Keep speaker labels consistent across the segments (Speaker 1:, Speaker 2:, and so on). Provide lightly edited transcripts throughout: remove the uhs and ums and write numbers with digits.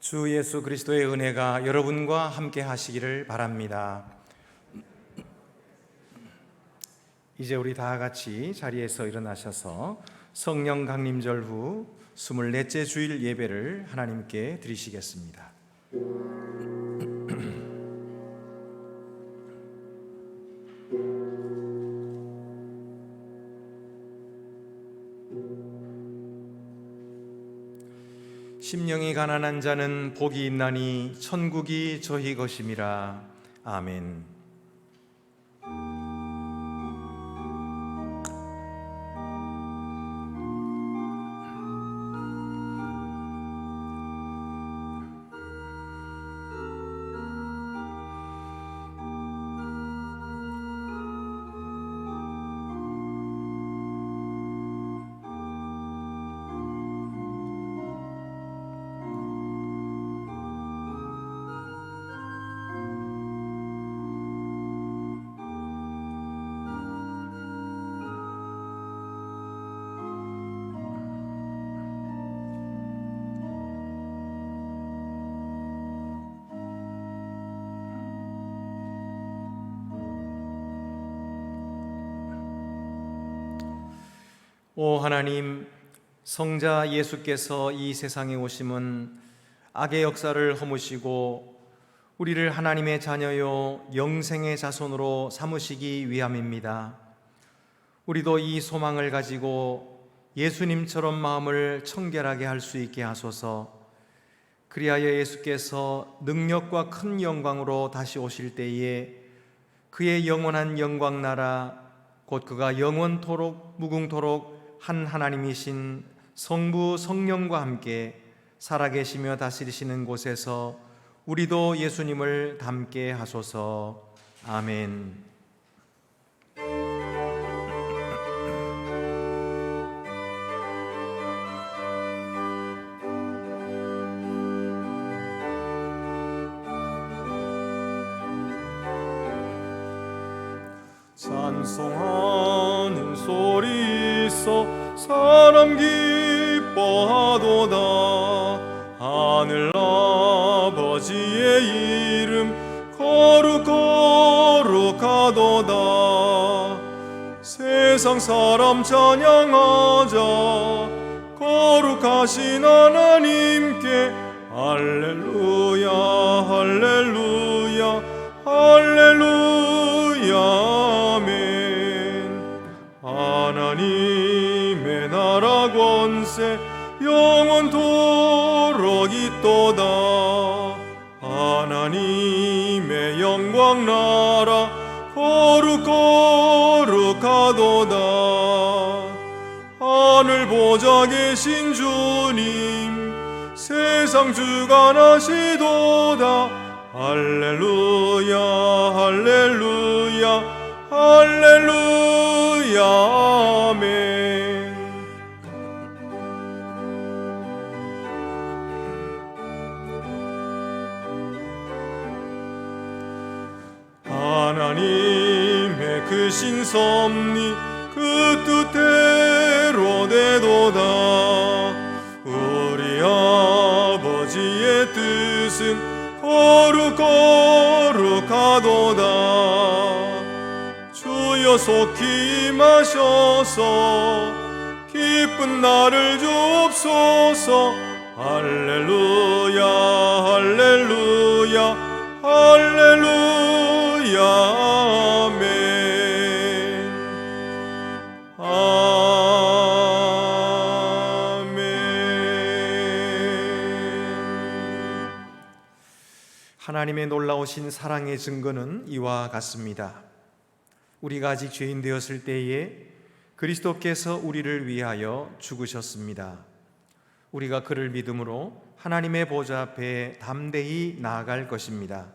Speaker 1: 주 예수 그리스도의 은혜가 여러분과 함께 하시기를 바랍니다. 이제 우리 다 같이 자리에서 일어나셔서 성령 강림절 후 24째 주일 예배를 하나님께 드리시겠습니다. 심령이 가난한 자는 복이 있나니 천국이 저희 것임이라. 아멘. 오 하나님, 성자 예수께서 이 세상에 오심은 악의 역사를 허무시고 우리를 하나님의 자녀요 영생의 자손으로 삼으시기 위함입니다. 우리도 이 소망을 가지고 예수님처럼 마음을 청결하게 할 수 있게 하소서. 그리하여 예수께서 능력과 큰 영광으로 다시 오실 때에 그의 영원한 영광 나라, 곧 그가 영원토록 무궁토록 한 하나님이신 성부 성령과 함께 살아계시며 다스리시는 곳에서 우리도 예수님을 닮게 하소서. 아멘.
Speaker 2: 찬송하는 소리 있어 사람 기뻐하도다. 하늘 아버지의 이름 거룩거룩하도다. 세상 사람 찬양하자. 거룩하신 하나님께 할렐루야 할렐루야 할렐루야. 하나님의 나라 권세 영원토록 있도다. 하나님의 영광 나라 거룩거룩하도다. 하늘 보좌 계신 주님 세상 주관하시도다. 할렐루야 할렐루야 할렐루야. 아멘. 하나님의 크신 섭리 그 뜻대로 되도다. 우리 아버지의 뜻은 거룩거룩하도다. 주여 속히 임하셔서 기쁜 날을 주옵소서. 할렐루야 할렐루야 할렐루야. 아멘. 아멘.
Speaker 1: 하나님의 놀라우신 사랑의 증거는 이와 같습니다. 우리가 아직 죄인 되었을 때에 그리스도께서 우리를 위하여 죽으셨습니다. 우리가 그를 믿음으로 하나님의 보좌 앞에 담대히 나아갈 것입니다.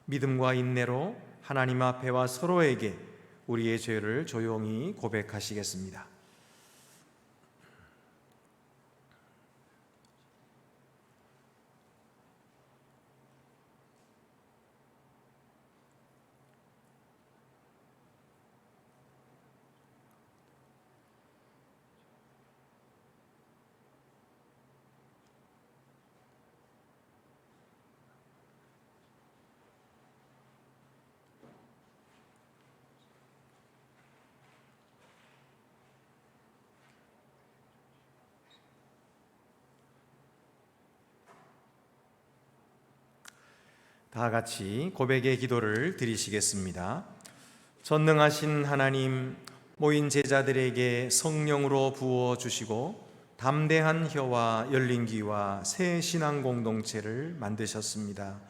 Speaker 1: 믿음과 인내로 하나님 앞에와 서로에게 우리의 죄를 조용히 고백하시겠습니다. 다 같이 고백의 기도를 드리시겠습니다. 전능하신 하나님, 모인 제자들에게 성령으로 부어주시고 담대한 혀와 열린 귀와 새 신앙 공동체를 만드셨습니다.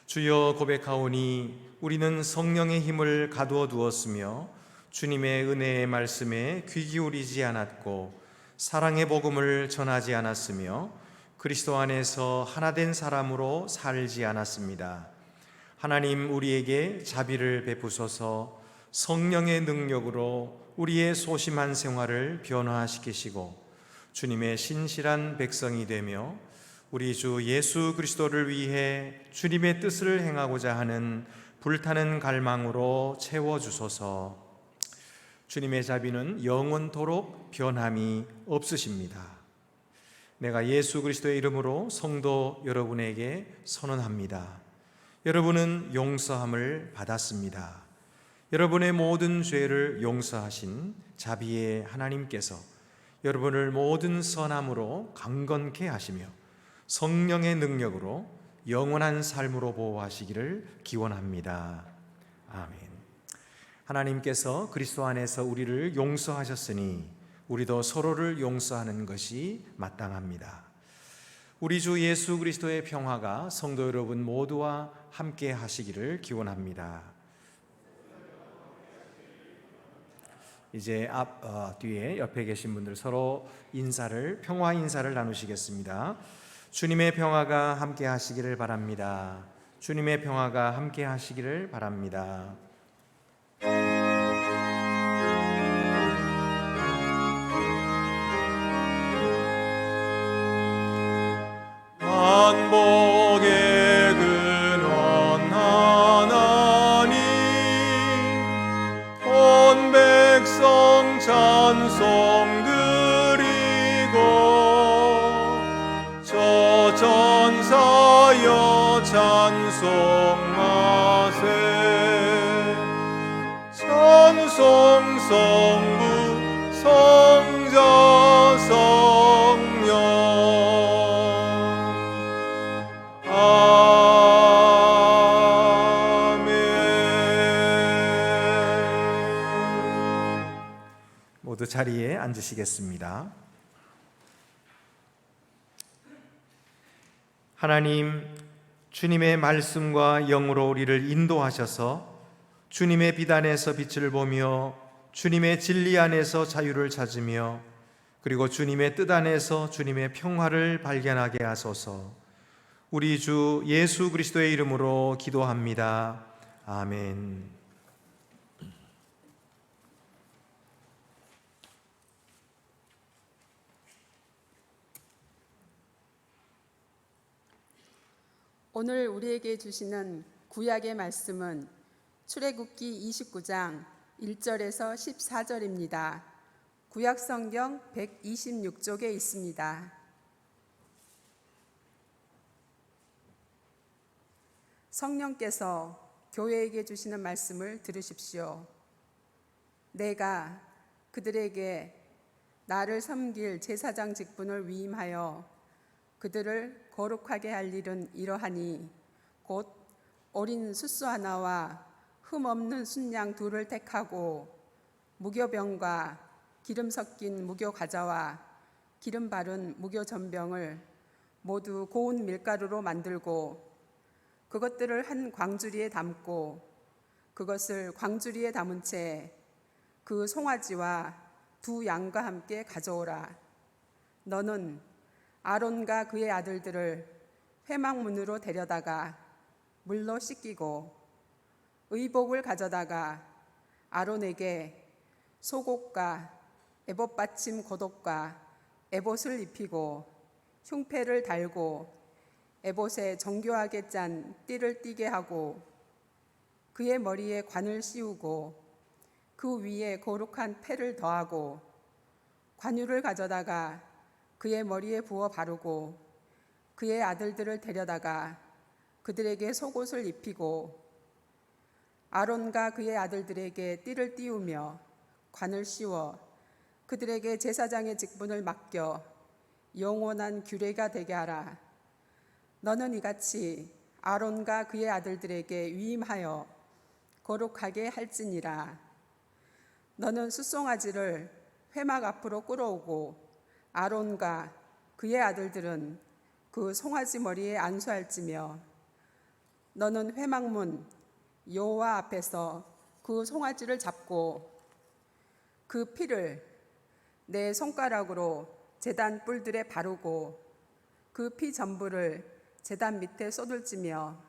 Speaker 1: 주여, 고백하오니 우리는 성령의 힘을 가두어 두었으며 주님의 은혜의 말씀에 귀 기울이지 않았고 사랑의 복음을 전하지 않았으며 그리스도 안에서 하나된 사람으로 살지 않았습니다. 하나님, 우리에게 자비를 베푸소서. 성령의 능력으로 우리의 소심한 생활을 변화시키시고 주님의 신실한 백성이 되며 우리 주 예수 그리스도를 위해 주님의 뜻을 행하고자 하는 불타는 갈망으로 채워주소서. 주님의 자비는 영원토록 변함이 없으십니다. 내가 예수 그리스도의 이름으로 성도 여러분에게 선언합니다. 여러분은 용서함을 받았습니다. 여러분의 모든 죄를 용서하신 자비의 하나님께서 여러분을 모든 선함으로 강건케 하시며 성령의 능력으로 영원한 삶으로 보호하시기를 기원합니다. 아멘. 하나님께서 그리스도 안에서 우리를 용서하셨으니 우리도 서로를 용서하는 것이 마땅합니다. 우리 주 예수 그리스도의 평화가 성도 여러분 모두와 함께 하시기를 기원합니다. 이제 뒤에 옆에 계신 분들 서로 평화 인사를 나누시겠습니다. 주님의 평화가 함께 하시기를 바랍니다. 주님의 평화가 함께 하시기를 바랍니다.
Speaker 2: 만복의 근원 하나님, 온 백성 찬송 드리고 저 전사여 찬송하세. 찬송 성부 성자 성령.
Speaker 1: 모두 자리에 앉으시겠습니다. 하나님, 주님의 말씀과 영으로 우리를 인도하셔서 주님의 비단에서 빛을 보며 주님의 진리 안에서 자유를 찾으며 그리고 주님의 뜻 안에서 주님의 평화를 발견하게 하소서. 우리 주 예수 그리스도의 이름으로 기도합니다. 아멘.
Speaker 3: 오늘 우리에게 주시는 구약의 말씀은 출애굽기 29장 1절에서 14절입니다. 구약 성경 126쪽에 있습니다. 성령께서 교회에게 주시는 말씀을 들으십시오. 내가 그들에게 나를 섬길 제사장 직분을 위임하여 그들을 거룩하게 할 일은 이러하니 곧 어린 숫소 하나와 흠 없는 순양 둘을 택하고 무교병과 기름 섞인 무교 과자와 기름 바른 무교 전병을 모두 고운 밀가루로 만들고 그것들을 한 광주리에 담고 그것을 광주리에 담은 채 그 송아지와 두 양과 함께 가져오라. 너는 아론과 그의 아들들을 회막문으로 데려다가 물로 씻기고 의복을 가져다가 아론에게 속옷과 에봇 받침 겉옷과 에봇을 입히고 흉패를 달고 에봇에 정교하게 짠 띠를 띠게 하고 그의 머리에 관을 씌우고 그 위에 거룩한 패를 더하고 관유를 가져다가 그의 머리에 부어 바르고 그의 아들들을 데려다가 그들에게 속옷을 입히고 아론과 그의 아들들에게 띠를 띠우며 관을 씌워 그들에게 제사장의 직분을 맡겨 영원한 규례가 되게 하라. 너는 이같이 아론과 그의 아들들에게 위임하여 거룩하게 할지니라. 너는 숫송아지를 회막 앞으로 끌어오고 아론과 그의 아들들은 그 송아지 머리에 안수할지며 너는 회막문 여호와 앞에서 그 송아지를 잡고 그 피를 내 손가락으로 제단 뿔들에 바르고 그 피 전부를 제단 밑에 쏟을지며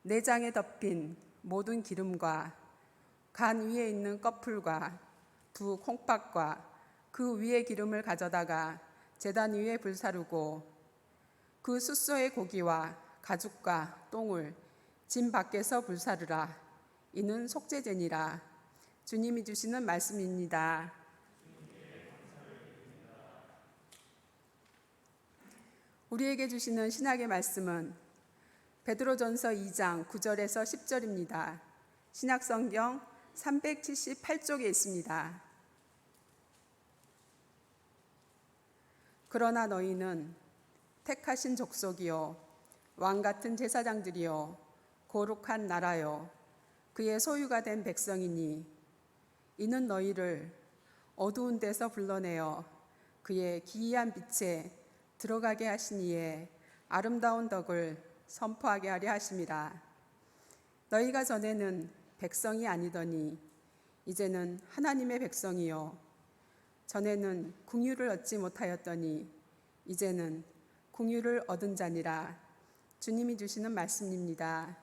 Speaker 3: 내장에 덮인 모든 기름과 간 위에 있는 꺼풀과 두 콩팥과 그 위에 기름을 가져다가 제단 위에 불사르고 그 숫소의 고기와 가죽과 똥을 진 밖에서 불사르라. 이는 속죄제니라. 주님이 주시는 말씀입니다. 우리에게 주시는 신약의 말씀은 베드로전서 2장 9절에서 10절입니다. 신약성경 378쪽에 있습니다. 그러나 너희는 택하신 족속이요 왕같은 제사장들이요 거룩한 나라요 그의 소유가 된 백성이니 이는 너희를 어두운 데서 불러내어 그의 기이한 빛에 들어가게 하시니에 아름다운 덕을 선포하게 하려 하심이라. 너희가 전에는 백성이 아니더니 이제는 하나님의 백성이요 전에는 긍휼을 얻지 못하였더니 이제는 긍휼을 얻은 자니라. 주님이 주시는 말씀입니다.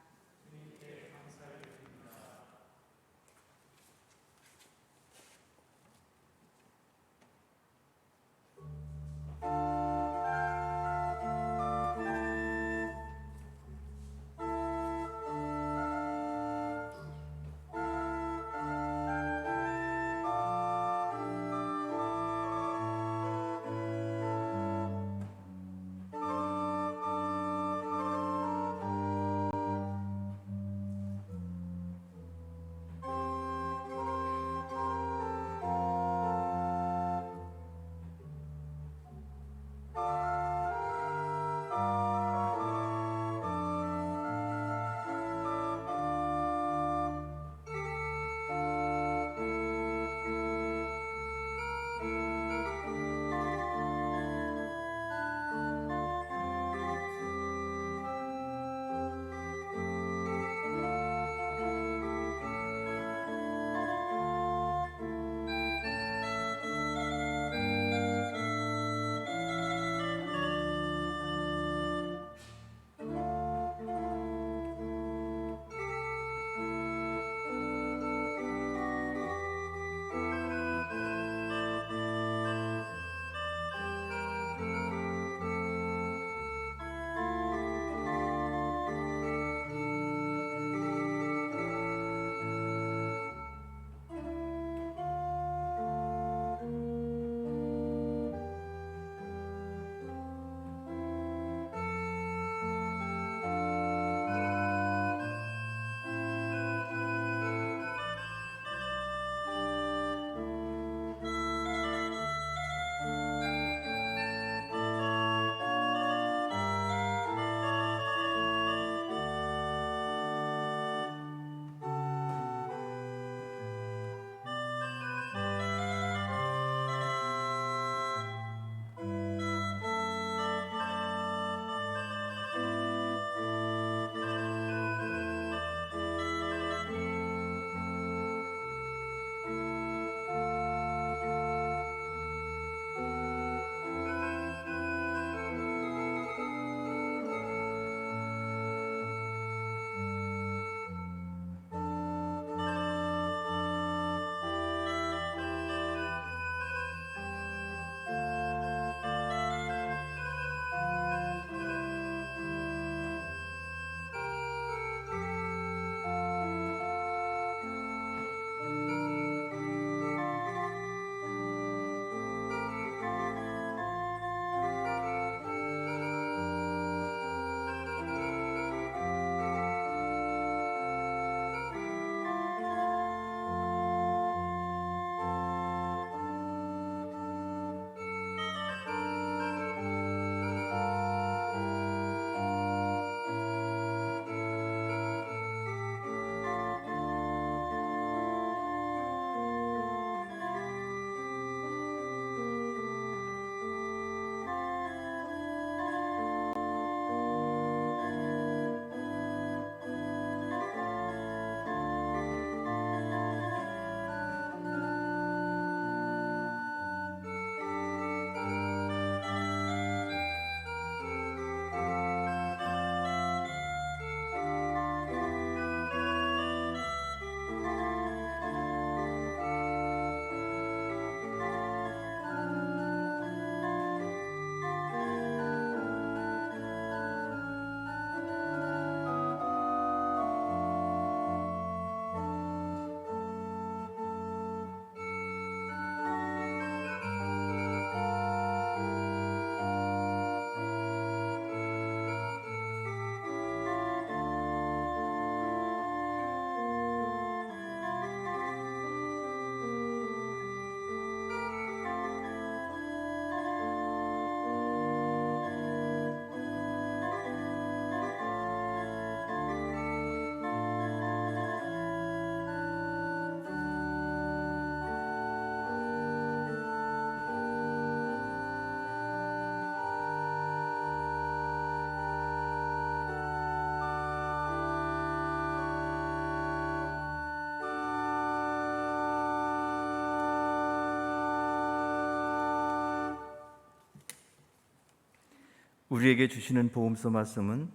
Speaker 4: 우리에게 주시는 복음서 말씀은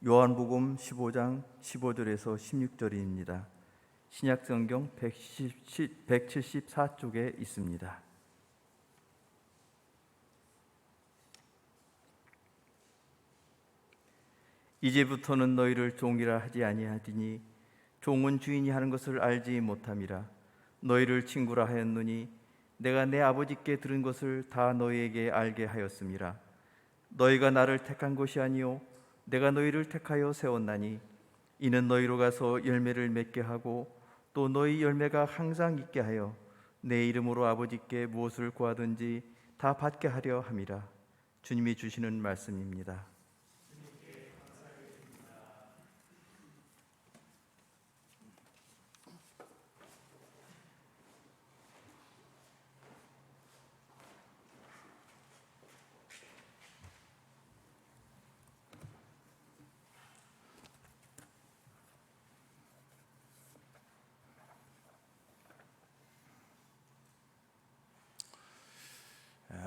Speaker 4: 요한복음 15장 15절에서 16절입니다. 신약성경 174쪽에 있습니다. 이제부터는 너희를 종이라 하지 아니하리니 종은 주인이 하는 것을 알지 못함이라. 너희를 친구라 하였노니 내가 내 아버지께 들은 것을 다 너희에게 알게 하였음이라. 너희가 나를 택한 것이 아니요 내가 너희를 택하여 세웠나니 이는 너희로 가서 열매를 맺게 하고 또 너희 열매가 항상 있게 하여 내 이름으로 아버지께 무엇을 구하든지 다 받게 하려 함이라. 주님이 주시는 말씀입니다.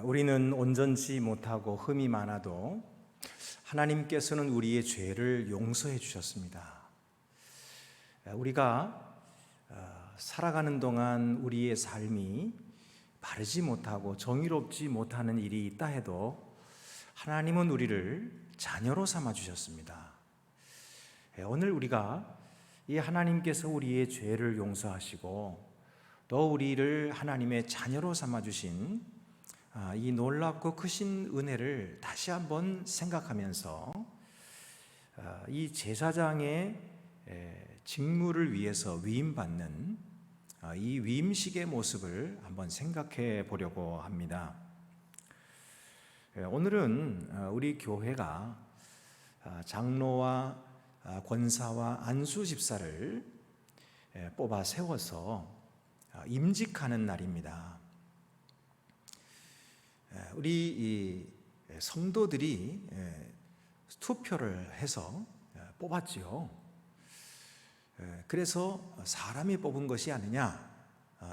Speaker 1: 우리는 온전치 못하고 흠이 많아도 하나님께서는 우리의 죄를 용서해 주셨습니다. 우리가 살아가는 동안 우리의 삶이 바르지 못하고 정의롭지 못하는 일이 있다 해도 하나님은 우리를 자녀로 삼아 주셨습니다. 오늘 우리가 이 하나님께서 우리의 죄를 용서하시고 또 우리를 하나님의 자녀로 삼아 주신 이 놀랍고 크신 은혜를 다시 한번 생각하면서 이 제사장의 직무를 위해서 위임받는 이 위임식의 모습을 한번 생각해 보려고 합니다. 오늘은 우리 교회가 장로와 권사와 안수 집사를 뽑아 세워서 임직하는 날입니다. 우리 이 성도들이 투표를 해서 뽑았지요. 그래서 사람이 뽑은 것이 아니냐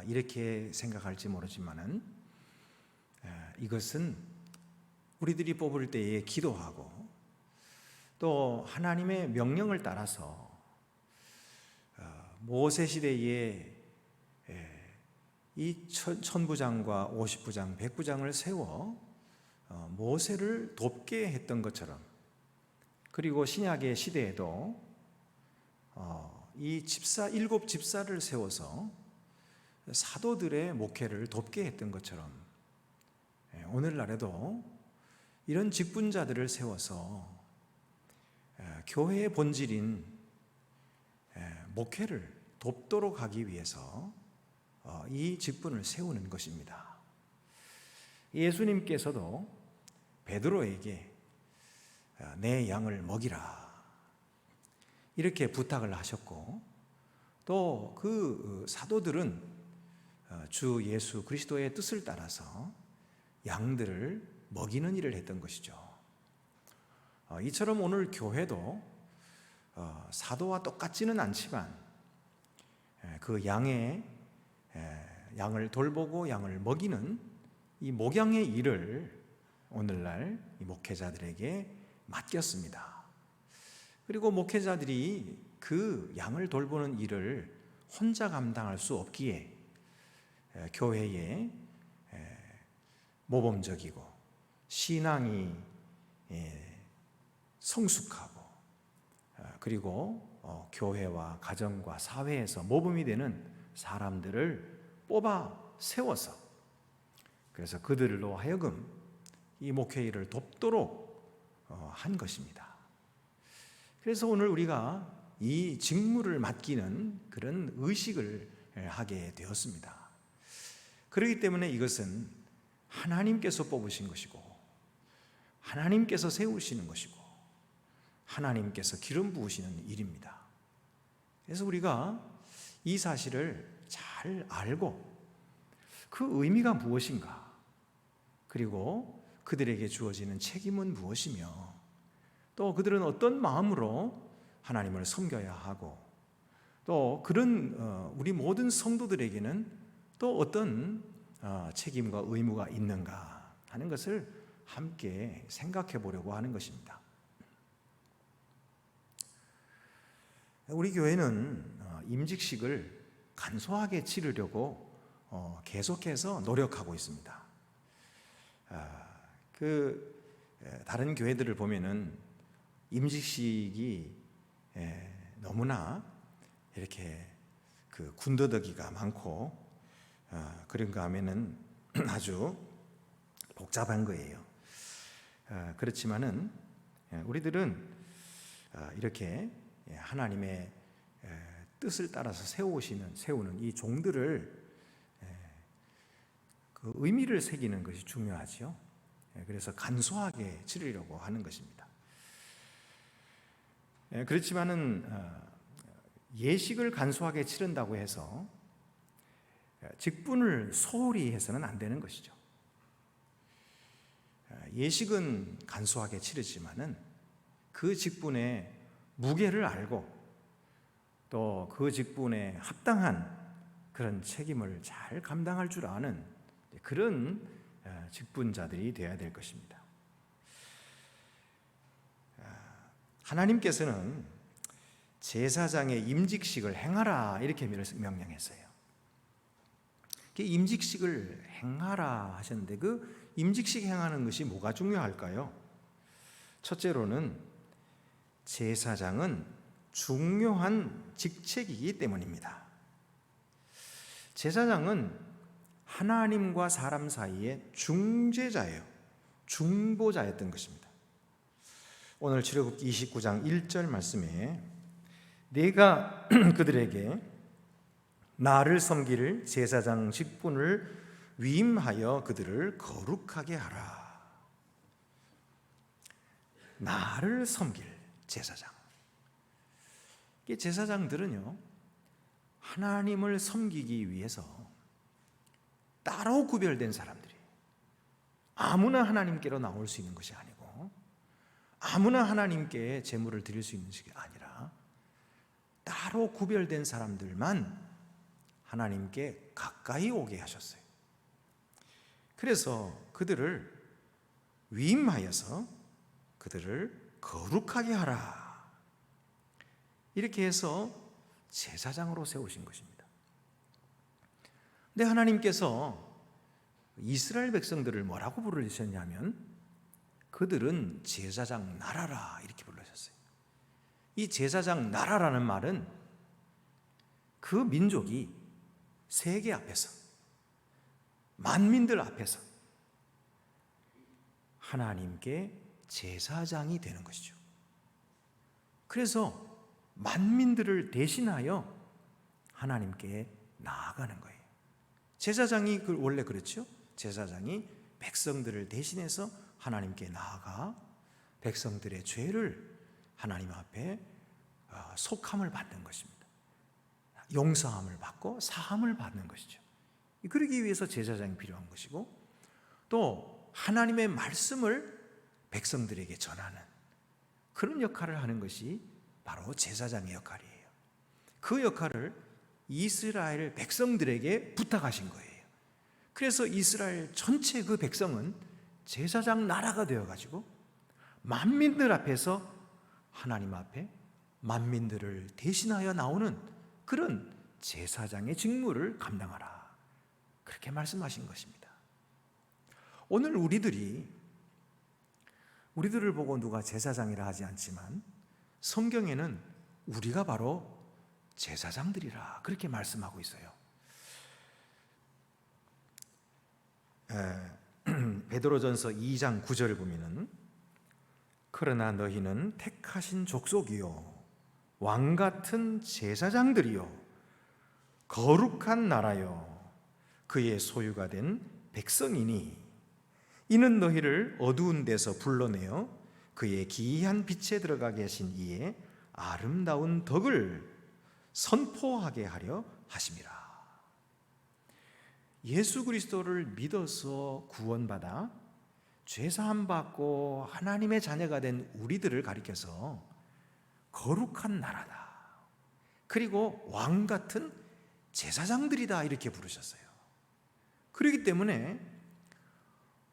Speaker 1: 이렇게 생각할지 모르지만은 이것은 우리들이 뽑을 때에 기도하고 또 하나님의 명령을 따라서 모세 시대에 이 천부장과 50부장, 100부장을 세워 모세를 돕게 했던 것처럼, 그리고 신약의 시대에도 이 일곱 집사를 세워서 사도들의 목회를 돕게 했던 것처럼 오늘날에도 이런 직분자들을 세워서 교회의 본질인 목회를 돕도록 하기 위해서 이 직분을 세우는 것입니다. 예수님께서도 베드로에게 내 양을 먹이라 이렇게 부탁을 하셨고, 또 그 사도들은 주 예수 그리스도의 뜻을 따라서 양들을 먹이는 일을 했던 것이죠. 이처럼 오늘 교회도 사도와 똑같지는 않지만 그 양을 돌보고 양을 먹이는 이 목양의 일을 오늘날 이 목회자들에게 맡겼습니다. 그리고 목회자들이 그 양을 돌보는 일을 혼자 감당할 수 없기에 교회에 모범적이고 신앙이 성숙하고 그리고 교회와 가정과 사회에서 모범이 되는 사람들을 뽑아 세워서, 그래서 그들로 하여금 이 목회 일을 돕도록 한 것입니다. 그래서 오늘 우리가 이 직무를 맡기는 그런 의식을 하게 되었습니다. 그렇기 때문에 이것은 하나님께서 뽑으신 것이고 하나님께서 세우시는 것이고 하나님께서 기름 부으시는 일입니다. 그래서 우리가 이 사실을 잘 알고 그 의미가 무엇인가, 그리고 그들에게 주어지는 책임은 무엇이며 또 그들은 어떤 마음으로 하나님을 섬겨야 하고 또 그런 우리 모든 성도들에게는 또 어떤 책임과 의무가 있는가 하는 것을 함께 생각해 보려고 하는 것입니다. 우리 교회는 임직식을 간소하게 치르려고 계속해서 노력하고 있습니다. 다른 교회들을 보면은 임직식이 너무나 이렇게 군더더기가 많고 그런가 하면은 아주 복잡한 거예요. 그렇지만은 우리들은 이렇게 하나님의 뜻을 따라서 세우는 이 종들을 그 의미를 새기는 것이 중요하지요. 그래서 간소하게 치르려고 하는 것입니다. 그렇지만은 예식을 간소하게 치른다고 해서 직분을 소홀히 해서는 안 되는 것이죠. 예식은 간소하게 치르지만은 그 직분의 무게를 알고 또 그 직분에 합당한 그런 책임을 잘 감당할 줄 아는 그런 직분자들이 되어야 될 것입니다. 하나님께서는 제사장의 임직식을 행하라 이렇게 명령했어요. 임직식을 행하라 하셨는데 그 임직식 행하는 것이 뭐가 중요할까요? 첫째로는 제사장은 중요한 직책이기 때문입니다. 제사장은 하나님과 사람 사이의 중재자예요. 중보자였던 것입니다. 오늘 출애굽기 29장 1절 말씀에 내가 그들에게 나를 섬길 제사장 직분을 위임하여 그들을 거룩하게 하라. 나를 섬길 제사장. 제사장들은요, 하나님을 섬기기 위해서 따로 구별된 사람들이에요. 아무나 하나님께로 나올 수 있는 것이 아니고 아무나 하나님께 제물을 드릴 수 있는 것이 아니라 따로 구별된 사람들만 하나님께 가까이 오게 하셨어요. 그래서 그들을 위임하여서 그들을 거룩하게 하라. 이렇게 해서 제사장으로 세우신 것입니다. 근데 하나님께서 이스라엘 백성들을 뭐라고 부르셨냐면 그들은 제사장 나라라 이렇게 불러셨어요. 이 제사장 나라라는 말은 그 민족이 세계 앞에서 만민들 앞에서 하나님께 제사장이 되는 것이죠. 그래서 만민들을 대신하여 하나님께 나아가는 거예요. 제사장이 원래 그렇죠. 제사장이 백성들을 대신해서 하나님께 나아가 백성들의 죄를 하나님 앞에 속함을 받는 것입니다. 용서함을 받고 사함을 받는 것이죠. 그러기 위해서 제사장이 필요한 것이고 또 하나님의 말씀을 백성들에게 전하는 그런 역할을 하는 것이 바로 제사장의 역할이에요. 그 역할을 이스라엘 백성들에게 부탁하신 거예요. 그래서 이스라엘 전체 그 백성은 제사장 나라가 되어가지고 만민들 앞에서 하나님 앞에 만민들을 대신하여 나오는 그런 제사장의 직무를 감당하라. 그렇게 말씀하신 것입니다. 오늘 우리들을 보고 누가 제사장이라 하지 않지만 성경에는 우리가 바로 제사장들이라 그렇게 말씀하고 있어요. 베드로전서 2장 9절을 보면은 그러나 너희는 택하신 족속이요 왕 같은 제사장들이요 거룩한 나라요 그의 소유가 된 백성이니 이는 너희를 어두운 데서 불러내어 그의 기이한 빛에 들어가게 하신 이의 아름다운 덕을 선포하게 하려 하심이라. 예수 그리스도를 믿어서 구원받아 죄사함 받고 하나님의 자녀가 된 우리들을 가리켜서 거룩한 나라다. 그리고 왕 같은 제사장들이다 이렇게 부르셨어요. 그렇기 때문에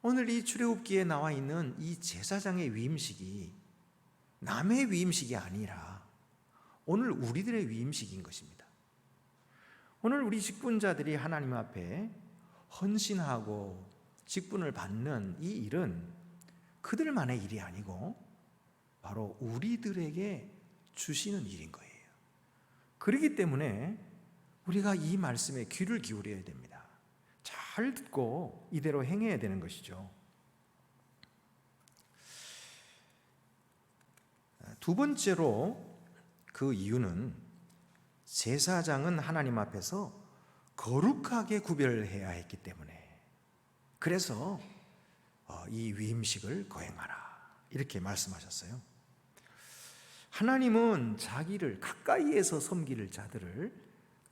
Speaker 1: 오늘 이 출애굽기에 나와 있는 이 제사장의 위임식이 남의 위임식이 아니라 오늘 우리들의 위임식인 것입니다. 오늘 우리 직분자들이 하나님 앞에 헌신하고 직분을 받는 이 일은 그들만의 일이 아니고 바로 우리들에게 주시는 일인 거예요. 그렇기 때문에 우리가 이 말씀에 귀를 기울여야 됩니다. 잘 듣고 이대로 행해야 되는 것이죠. 두 번째로 그 이유는 제사장은 하나님 앞에서 거룩하게 구별해야 했기 때문에, 그래서 이 위임식을 거행하라 이렇게 말씀하셨어요. 하나님은 자기를 가까이에서 섬길 자들을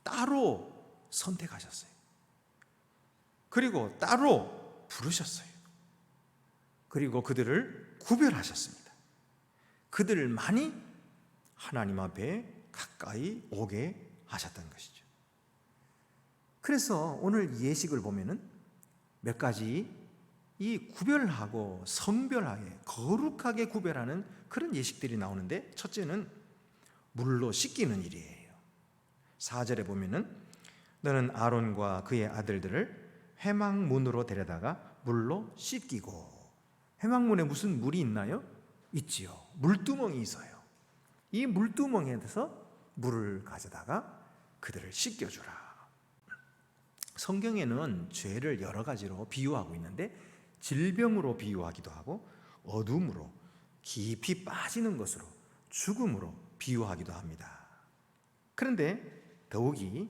Speaker 1: 따로 선택하셨어요. 그리고 따로 부르셨어요. 그리고 그들을 구별하셨습니다. 그들만이 하나님 앞에 가까이 오게 하셨던 것이죠. 그래서 오늘 예식을 보면은 몇 가지 이 구별하고 성별하게 거룩하게 구별하는 그런 예식들이 나오는데, 첫째는 물로 씻기는 일이에요. 4절에 보면은 너는 아론과 그의 아들들을 회막문으로 데려다가 물로 씻기고. 회막문에 무슨 물이 있나요? 있지요. 물두멍이 있어요. 이 물두멍에서 물을 가져다가 그들을 씻겨주라. 성경에는 죄를 여러 가지로 비유하고 있는데, 질병으로 비유하기도 하고 어둠으로 깊이 빠지는 것으로, 죽음으로 비유하기도 합니다. 그런데 더욱이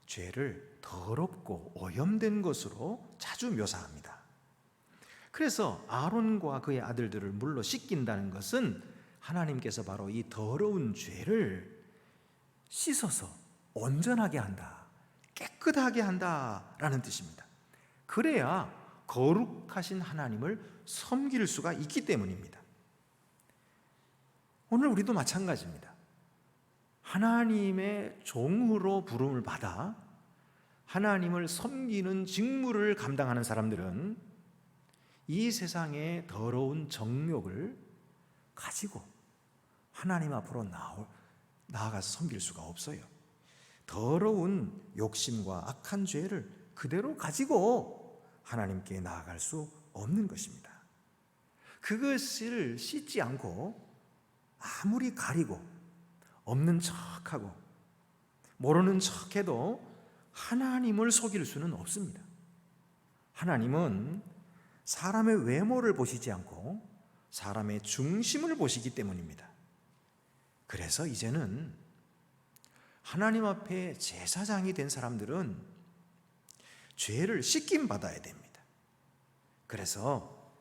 Speaker 1: 죄를 더럽고 오염된 것으로 자주 묘사합니다. 그래서 아론과 그의 아들들을 물로 씻긴다는 것은 하나님께서 바로 이 더러운 죄를 씻어서 온전하게 한다, 깨끗하게 한다라는 뜻입니다. 그래야 거룩하신 하나님을 섬길 수가 있기 때문입니다. 오늘 우리도 마찬가지입니다. 하나님의 종으로 부름을 받아 하나님을 섬기는 직무를 감당하는 사람들은 이 세상의 더러운 정욕을 가지고 하나님 앞으로 나아가서 섬길 수가 없어요. 더러운 욕심과 악한 죄를 그대로 가지고 하나님께 나아갈 수 없는 것입니다. 그것을 씻지 않고 아무리 가리고 없는 척하고 모르는 척해도 하나님을 속일 수는 없습니다. 하나님은 사람의 외모를 보시지 않고 사람의 중심을 보시기 때문입니다. 그래서 이제는 하나님 앞에 제사장이 된 사람들은 죄를 씻김 받아야 됩니다. 그래서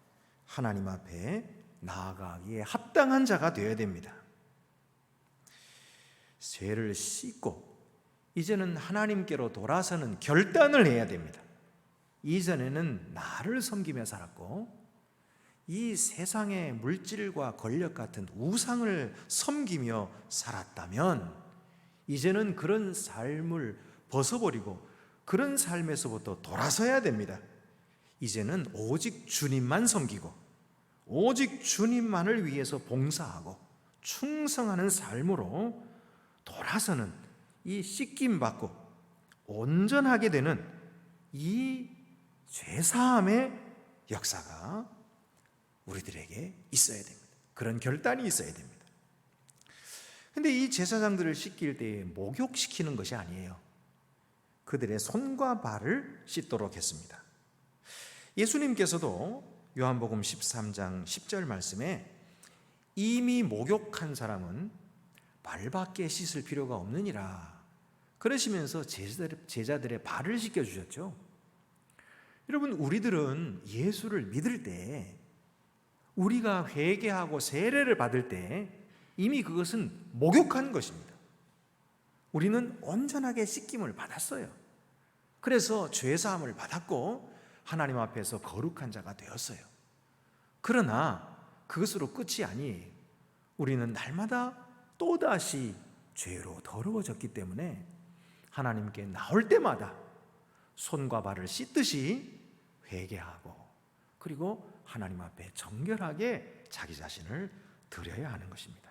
Speaker 1: 하나님 앞에 나아가기에 합당한 자가 되어야 됩니다. 죄를 씻고 이제는 하나님께로 돌아서는 결단을 해야 됩니다. 이전에는 나를 섬기며 살았고 이 세상의 물질과 권력 같은 우상을 섬기며 살았다면 이제는 그런 삶을 벗어버리고 그런 삶에서부터 돌아서야 됩니다. 이제는 오직 주님만 섬기고 오직 주님만을 위해서 봉사하고 충성하는 삶으로 돌아서는 이 씻김받고 온전하게 되는 이 죄사함의 역사가 우리들에게 있어야 됩니다. 그런 결단이 있어야 됩니다. 근데 이 제사장들을 씻길 때 목욕시키는 것이 아니에요. 그들의 손과 발을 씻도록 했습니다. 예수님께서도 요한복음 13장 10절 말씀에 이미 목욕한 사람은 발밖에 씻을 필요가 없느니라 그러시면서 제자들의 발을 씻겨주셨죠. 여러분, 우리들은 예수를 믿을 때 우리가 회개하고 세례를 받을 때 이미 그것은 목욕한 것입니다. 우리는 온전하게 씻김을 받았어요. 그래서 죄사함을 받았고 하나님 앞에서 거룩한 자가 되었어요. 그러나 그것으로 끝이 아니에요. 우리는 날마다 또다시 죄로 더러워졌기 때문에 하나님께 나올 때마다 손과 발을 씻듯이 회개하고 그리고 하나님 앞에 정결하게 자기 자신을 드려야 하는 것입니다.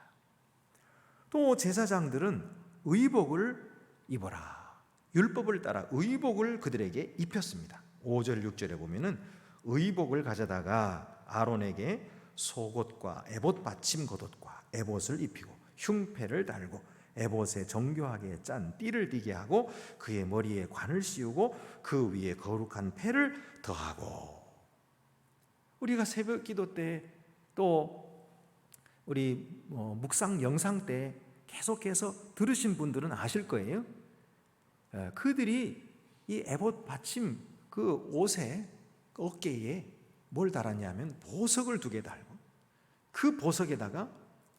Speaker 1: 또 제사장들은 의복을 입어라, 율법을 따라 의복을 그들에게 입혔습니다. 5절 6절에 보면은 의복을 가져다가 아론에게 속옷과 에봇 받침 겉옷과 에봇을 입히고 흉패를 달고 에봇에 정교하게 짠 띠를 띠게 하고 그의 머리에 관을 씌우고 그 위에 거룩한 패를 더하고. 우리가 새벽 기도 때 또 우리 묵상 영상 때 계속해서 들으신 분들은 아실 거예요. 그들이 이 에봇 받침 그 옷에 어깨에 뭘 달았냐면 보석을 2개 달고 그 보석에다가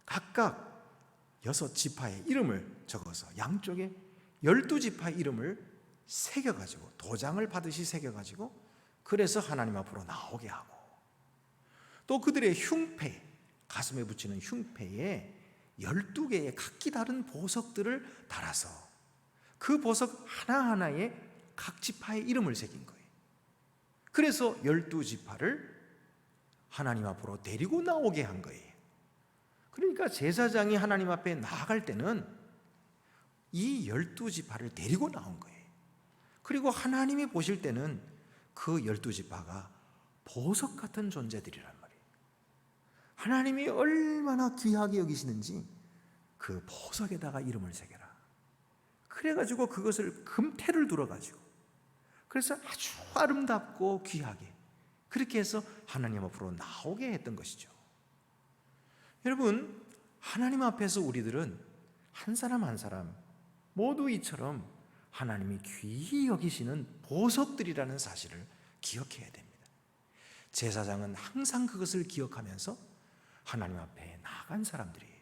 Speaker 1: 각각 6지파의 이름을 적어서 양쪽에 12지파의 이름을 새겨가지고 도장을 받듯이 새겨가지고 그래서 하나님 앞으로 나오게 하고, 또 그들의 흉패, 가슴에 붙이는 흉패에 12개의 각기 다른 보석들을 달아서 그 보석 하나하나에 각 지파의 이름을 새긴 거예요. 그래서 12지파를 하나님 앞으로 데리고 나오게 한 거예요. 그러니까 제사장이 하나님 앞에 나아갈 때는 이 12지파를 데리고 나온 거예요. 그리고 하나님이 보실 때는 그 12지파가 보석 같은 존재들이란 말이에요. 하나님이 얼마나 귀하게 여기시는지 그 보석에다가 이름을 새겨라. 그래가지고 그것을 금태를 둘러가지고 그래서 아주 아름답고 귀하게 그렇게 해서 하나님 앞으로 나오게 했던 것이죠. 여러분, 하나님 앞에서 우리들은 한 사람 한 사람 모두 이처럼 하나님이 귀히 여기시는 보석들이라는 사실을 기억해야 됩니다. 제사장은 항상 그것을 기억하면서 하나님 앞에 나아간 사람들이에요.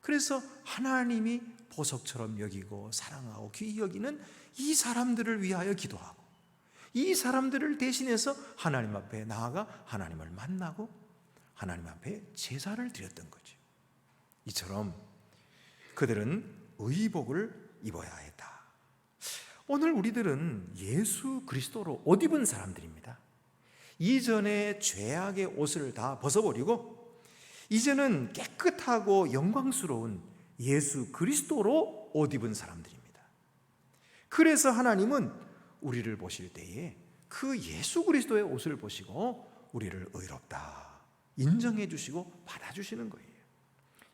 Speaker 1: 그래서 하나님이 보석처럼 여기고 사랑하고 귀히 여기는 이 사람들을 위하여 기도하고 이 사람들을 대신해서 하나님 앞에 나아가 하나님을 만나고 하나님 앞에 제사를 드렸던 거죠. 이처럼 그들은 의복을 입어야 했다. 오늘 우리들은 예수 그리스도로 옷 입은 사람들입니다. 이전에 죄악의 옷을 다 벗어버리고 이제는 깨끗하고 영광스러운 예수 그리스도로 옷 입은 사람들입니다. 그래서 하나님은 우리를 보실 때에 그 예수 그리스도의 옷을 보시고 우리를 의롭다 인정해 주시고 받아주시는 거예요.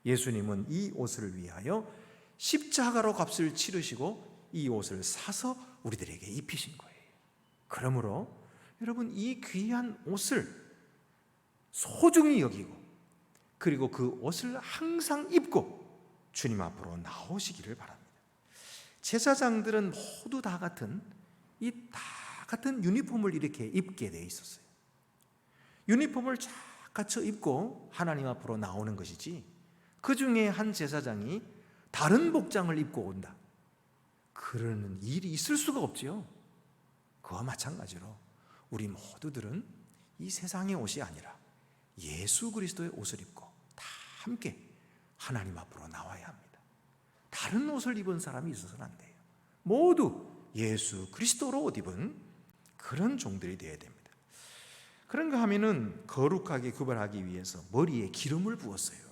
Speaker 1: 예수님은 이 옷을 위하여 십자가로 값을 치르시고 이 옷을 사서 우리들에게 입히신 거예요. 그러므로 여러분, 이 귀한 옷을 소중히 여기고 그리고 그 옷을 항상 입고 주님 앞으로 나오시기를 바랍니다. 제사장들은 모두 다 같은 유니폼을 이렇게 입게 돼 있었어요. 유니폼을 쫙 갖춰 입고 하나님 앞으로 나오는 것이지 그 중에 한 제사장이 다른 복장을 입고 온다, 그러는 일이 있을 수가 없지요. 그와 마찬가지로 우리 모두들은 이 세상의 옷이 아니라 예수 그리스도의 옷을 입고 다 함께 하나님 앞으로 나와야 합니다. 다른 옷을 입은 사람이 있어서는 안 돼요. 모두 예수 그리스도로 옷 입은 그런 종들이 되어야 됩니다. 그런가 하면은 거룩하게 구별하기 위해서 머리에 기름을 부었어요.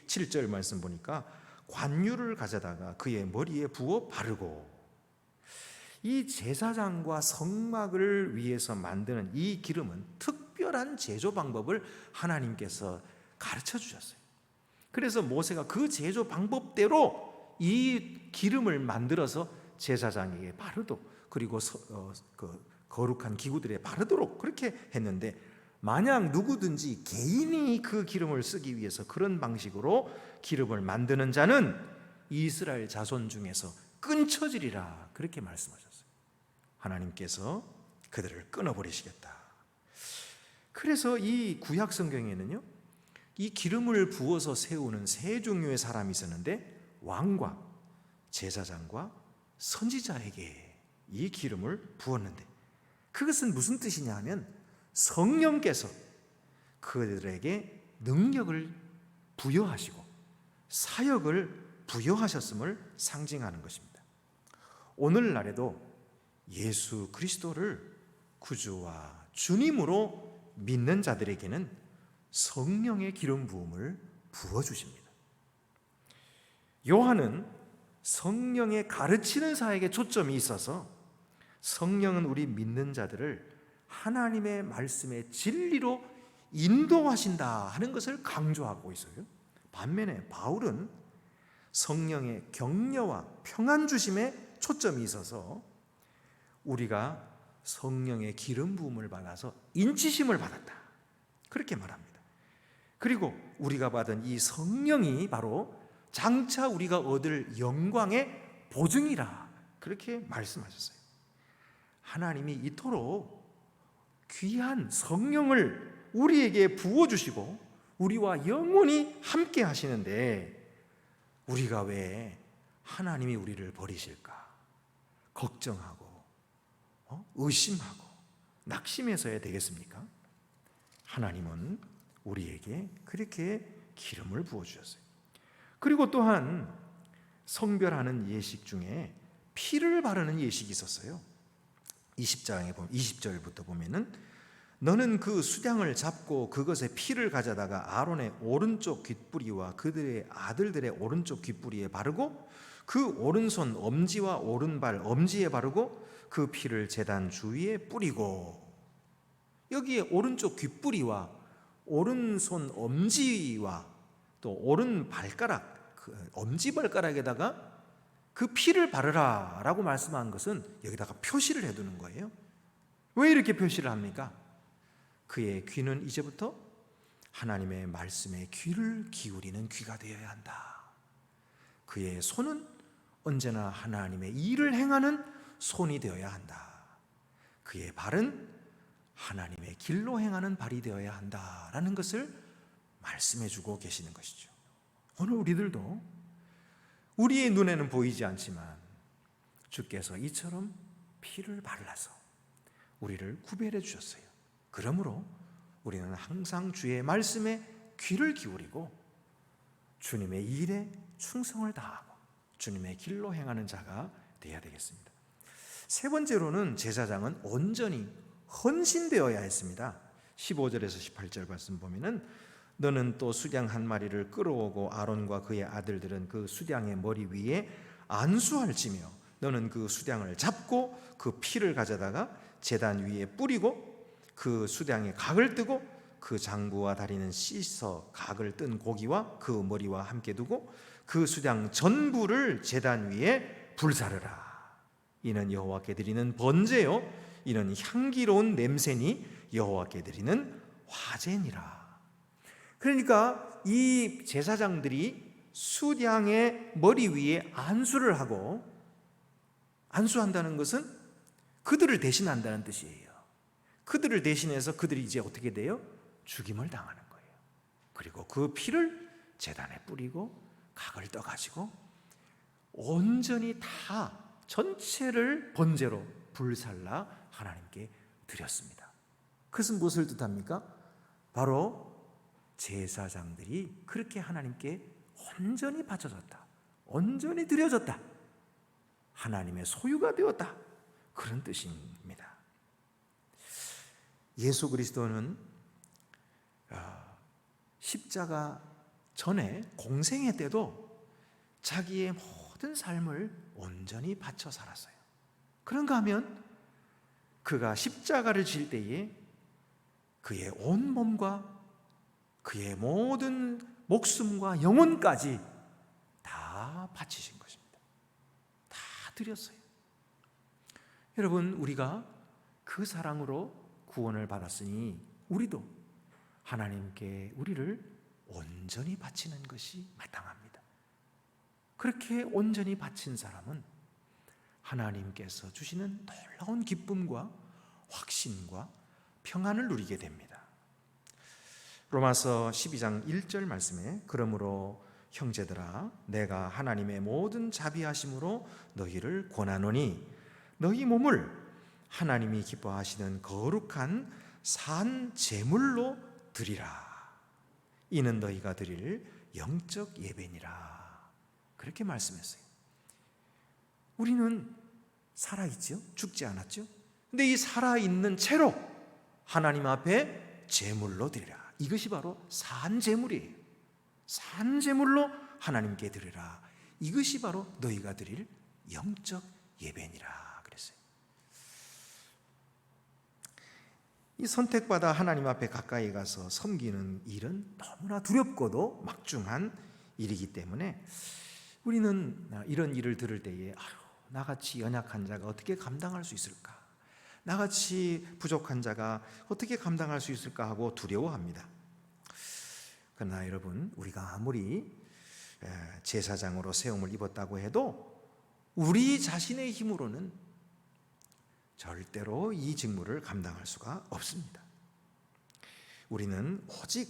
Speaker 1: 7절 말씀 보니까 관유를 가져다가 그의 머리에 부어 바르고, 이 제사장과 성막을 위해서 만드는 이 기름은 특별한 제조 방법을 하나님께서 가르쳐 주셨어요. 그래서 모세가 그 제조 방법대로 이 기름을 만들어서 제사장에게 바르도록, 그리고 그 거룩한 기구들에 바르도록 그렇게 했는데, 만약 누구든지 개인이 그 기름을 쓰기 위해서 그런 방식으로 기름을 만드는 자는 이스라엘 자손 중에서 끊쳐지리라, 그렇게 말씀하셨어요. 하나님께서 그들을 끊어버리시겠다. 그래서 이 구약 성경에는요, 이 기름을 부어서 세우는 세 종류의 사람이 있었는데, 왕과 제사장과 선지자에게 이 기름을 부었는데, 그것은 무슨 뜻이냐 하면 성령께서 그들에게 능력을 부여하시고 사역을 부여하셨음을 상징하는 것입니다. 오늘날에도 예수 그리스도를 구주와 주님으로 믿는 자들에게는 성령의 기름 부음을 부어 주십니다. 요한은 성령의 가르치는 사역에 초점이 있어서 성령은 우리 믿는 자들을 하나님의 말씀의 진리로 인도하신다 하는 것을 강조하고 있어요. 반면에 바울은 성령의 격려와 평안 주심에 초점이 있어서 우리가 성령의 기름 부음을 받아서 인치심을 받았다, 그렇게 말합니다. 그리고 우리가 받은 이 성령이 바로 장차 우리가 얻을 영광의 보증이라, 그렇게 말씀하셨어요. 하나님이 이토록 귀한 성령을 우리에게 부어주시고 우리와 영원히 함께 하시는데 우리가 왜 하나님이 우리를 버리실까 걱정하고 의심하고 낙심해서야 되겠습니까? 하나님은 우리에게 그렇게 기름을 부어주셨어요. 그리고 또한 성별하는 예식 중에 피를 바르는 예식이 있었어요. 20장에 보면 20절부터 보면은 너는 그 수량을 잡고 그것에 피를 가져다가 아론의 오른쪽 귓뿌리와 그들의 아들들의 오른쪽 귓뿌리에 바르고 그 오른손 엄지와 오른발 엄지에 바르고 그 피를 제단 주위에 뿌리고, 여기에 오른쪽 귓뿌리와 오른손 엄지와 또 오른 발가락, 그 엄지발가락에다가 그 피를 바르라 라고 말씀한 것은 여기다가 표시를 해두는 거예요. 왜 이렇게 표시를 합니까? 그의 귀는 이제부터 하나님의 말씀에 귀를 기울이는 귀가 되어야 한다. 그의 손은 언제나 하나님의 일을 행하는 손이 되어야 한다. 그의 발은 하나님의 길로 행하는 발이 되어야 한다라는 것을 말씀해 주고 계시는 것이죠. 오늘 우리들도 우리의 눈에는 보이지 않지만 주께서 이처럼 피를 발라서 우리를 구별해 주셨어요. 그러므로 우리는 항상 주의 말씀에 귀를 기울이고 주님의 일에 충성을 다하고 주님의 길로 행하는 자가 되어야 되겠습니다. 세 번째로는 제사장은 온전히 헌신되어야 했습니다. 15절에서 18절 말씀 보면은 너는 또 수량 한 마리를 끌어오고 아론과 그의 아들들은 그 수량의 머리 위에 안수할지며 너는 그 수량을 잡고 그 피를 가져다가 제단 위에 뿌리고 그 수량에 각을 뜨고 그 장부와 다리는 씻어 각을 뜬 고기와 그 머리와 함께 두고 그 수량 전부를 제단 위에 불사르라. 이는 여호와께 드리는 번제요 이는 향기로운 냄새니 여호와께 드리는 화제니라. 그러니까 이 제사장들이 수량의 머리 위에 안수를 하고, 안수한다는 것은 그들을 대신한다는 뜻이에요. 그들을 대신해서 그들이 이제 어떻게 돼요? 죽임을 당하는 거예요. 그리고 그 피를 제단에 뿌리고 각을 떠가지고 온전히 다 전체를 번제로 불살라 하나님께 드렸습니다. 그것은 무엇을 뜻합니까? 바로 제사장들이 그렇게 하나님께 온전히 바쳐졌다, 온전히 드려졌다, 하나님의 소유가 되었다, 그런 뜻입니다. 예수 그리스도는 십자가 전에 공생애 때도 자기의 모든 삶을 온전히 바쳐 살았어요. 그런가 하면 그가 십자가를 질 때에 그의 온 몸과 그의 모든 목숨과 영혼까지 다 바치신 것입니다. 다 드렸어요. 여러분, 우리가 그 사랑으로 구원을 받았으니 우리도 하나님께 우리를 온전히 바치는 것이 마땅합니다. 그렇게 온전히 바친 사람은 하나님께서 주시는 놀라운 기쁨과 확신과 평안을 누리게 됩니다. 로마서 12장 1절 말씀에 그러므로 형제들아 내가 하나님의 모든 자비하심으로 너희를 권하노니 너희 몸을 하나님이 기뻐하시는 거룩한 산 제물로 드리라. 이는 너희가 드릴 영적 예배니라. 그렇게 말씀했어요. 우리는 살아있죠? 죽지 않았죠? 근데 이 살아있는 채로 하나님 앞에 제물로 드리라. 이것이 바로 산제물이에요. 산제물로 하나님께 드리라. 이것이 바로 너희가 드릴 영적 예배니라 그랬어요. 이 선택받아 하나님 앞에 가까이 가서 섬기는 일은 너무나 두렵고도 막중한 일이기 때문에 우리는 이런 일을 들을 때에 나같이 연약한 자가 어떻게 감당할 수 있을까? 나같이 부족한 자가 어떻게 감당할 수 있을까 하고 두려워합니다. 그러나 여러분, 우리가 아무리 제사장으로 세움을 입었다고 해도 우리 자신의 힘으로는 절대로 이 직무를 감당할 수가 없습니다. 우리는 오직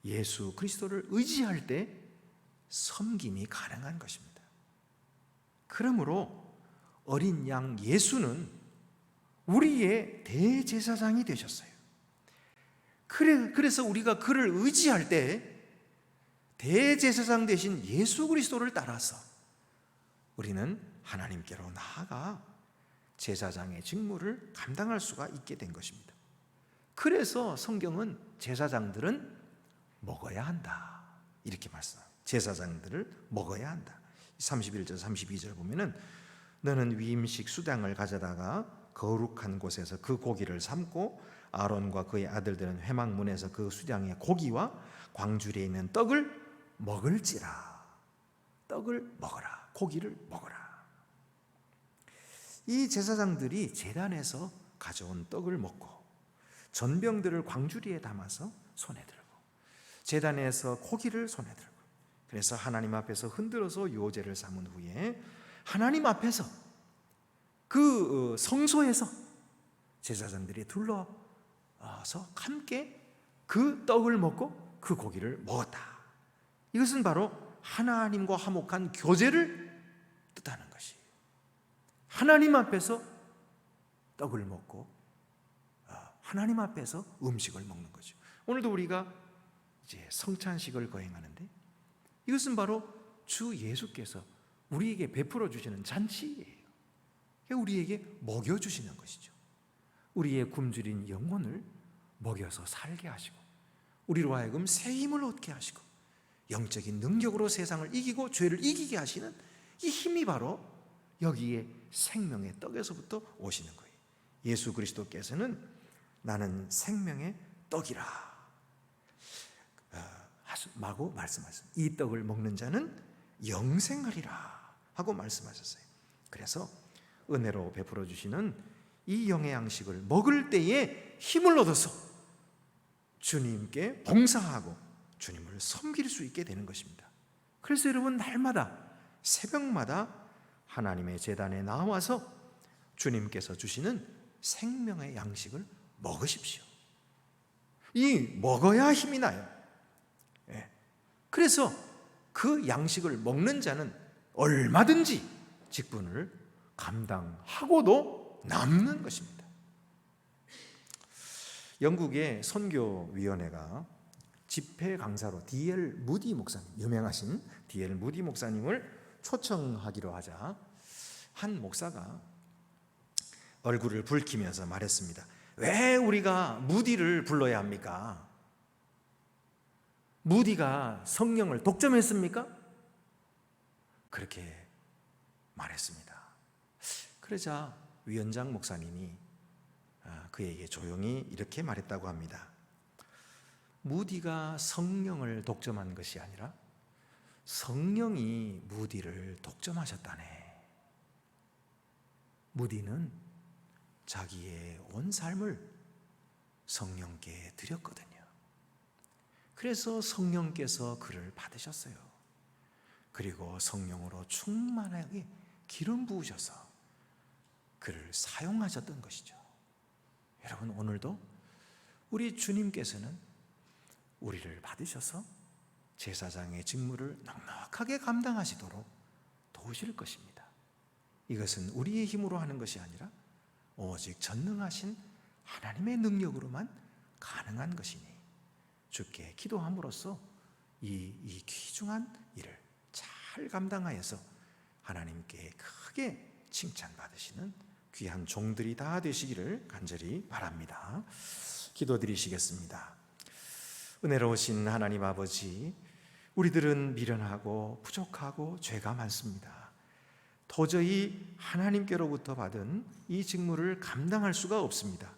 Speaker 1: 예수 그리스도를 의지할 때 섬김이 가능한 것입니다. 그러므로 어린 양 예수는 우리의 대제사장이 되셨어요. 그래서 우리가 그를 의지할 때 대제사장 되신 예수 그리스도를 따라서 우리는 하나님께로 나아가 제사장의 직무를 감당할 수가 있게 된 것입니다. 그래서 성경은 제사장들은 먹어야 한다 이렇게 말씀합니다. 제사장들을 먹어야 한다. 31절 32절 보면은 너는 위임식 수당을 가져다가 거룩한 곳에서 그 고기를 삶고 아론과 그의 아들들은 회막문에서 그 수량의 고기와 광주리에 있는 떡을 먹을지라. 떡을 먹어라. 고기를 먹어라. 이 제사장들이 제단에서 가져온 떡을 먹고 전병들을 광주리에 담아서 손에 들고 제단에서 고기를 손에 들고 그래서 하나님 앞에서 흔들어서 요제를 삼은 후에 하나님 앞에서 그 성소에서 제사장들이 둘러서 함께 그 떡을 먹고 그 고기를 먹었다. 이것은 바로 하나님과 화목한 교제를 뜻하는 것이에요. 하나님 앞에서 떡을 먹고 하나님 앞에서 음식을 먹는 거죠. 오늘도 우리가 이제 성찬식을 거행하는데 이것은 바로 주 예수께서 우리에게 베풀어 주시는 잔치예요. 우리에게 먹여 주시는 것이죠. 우리의 굶주린 영혼을 먹여서 살게 하시고 우리로 하여금 새 힘을 얻게 하시고 영적인 능력으로 세상을 이기고 죄를 이기게 하시는 이 힘이 바로 여기에 생명의 떡에서부터 오시는 거예요. 예수 그리스도께서는 나는 생명의 떡이라 하고 말씀하셨어요. 이 떡을 먹는 자는 영생하리라 하고 말씀하셨어요. 그래서 은혜로 베풀어 주시는 이 영의 양식을 먹을 때에 힘을 얻어서 주님께 봉사하고 주님을 섬길 수 있게 되는 것입니다. 그래서 여러분 날마다 새벽마다 하나님의 제단에 나와서 주님께서 주시는 생명의 양식을 먹으십시오. 이 먹어야 힘이 나요. 그래서 그 양식을 먹는 자는 얼마든지 직분을 감당하고도 남는 것입니다. 영국의 선교위원회가 집회 강사로 D.L. 무디 목사님, 유명하신 D.L. 무디 목사님을 초청하기로 하자 한 목사가 얼굴을 붉히면서 말했습니다. 왜 우리가 무디를 불러야 합니까? 무디가 성령을 독점했습니까? 그렇게 말했습니다. 그러자 위원장 목사님이 그에게 조용히 이렇게 말했다고 합니다. 무디가 성령을 독점한 것이 아니라 성령이 무디를 독점하셨다네. 무디는 자기의 온 삶을 성령께 드렸거든요. 그래서 성령께서 그를 받으셨어요. 그리고 성령으로 충만하게 기름 부으셔서 그를 사용하셨던 것이죠. 여러분 오늘도 우리 주님께서는 우리를 받으셔서 제사장의 직무를 넉넉하게 감당하시도록 도우실 것입니다. 이것은 우리의 힘으로 하는 것이 아니라 오직 전능하신 하나님의 능력으로만 가능한 것이니 주께 기도함으로써 이 귀중한 일을 잘 감당하여서 하나님께 크게 칭찬받으시는 귀한 종들이 다 되시기를 간절히 바랍니다. 기도드리시겠습니다. 은혜로우신 하나님 아버지, 우리들은 미련하고 부족하고 죄가 많습니다. 도저히 하나님께로부터 받은 이 직무를 감당할 수가 없습니다.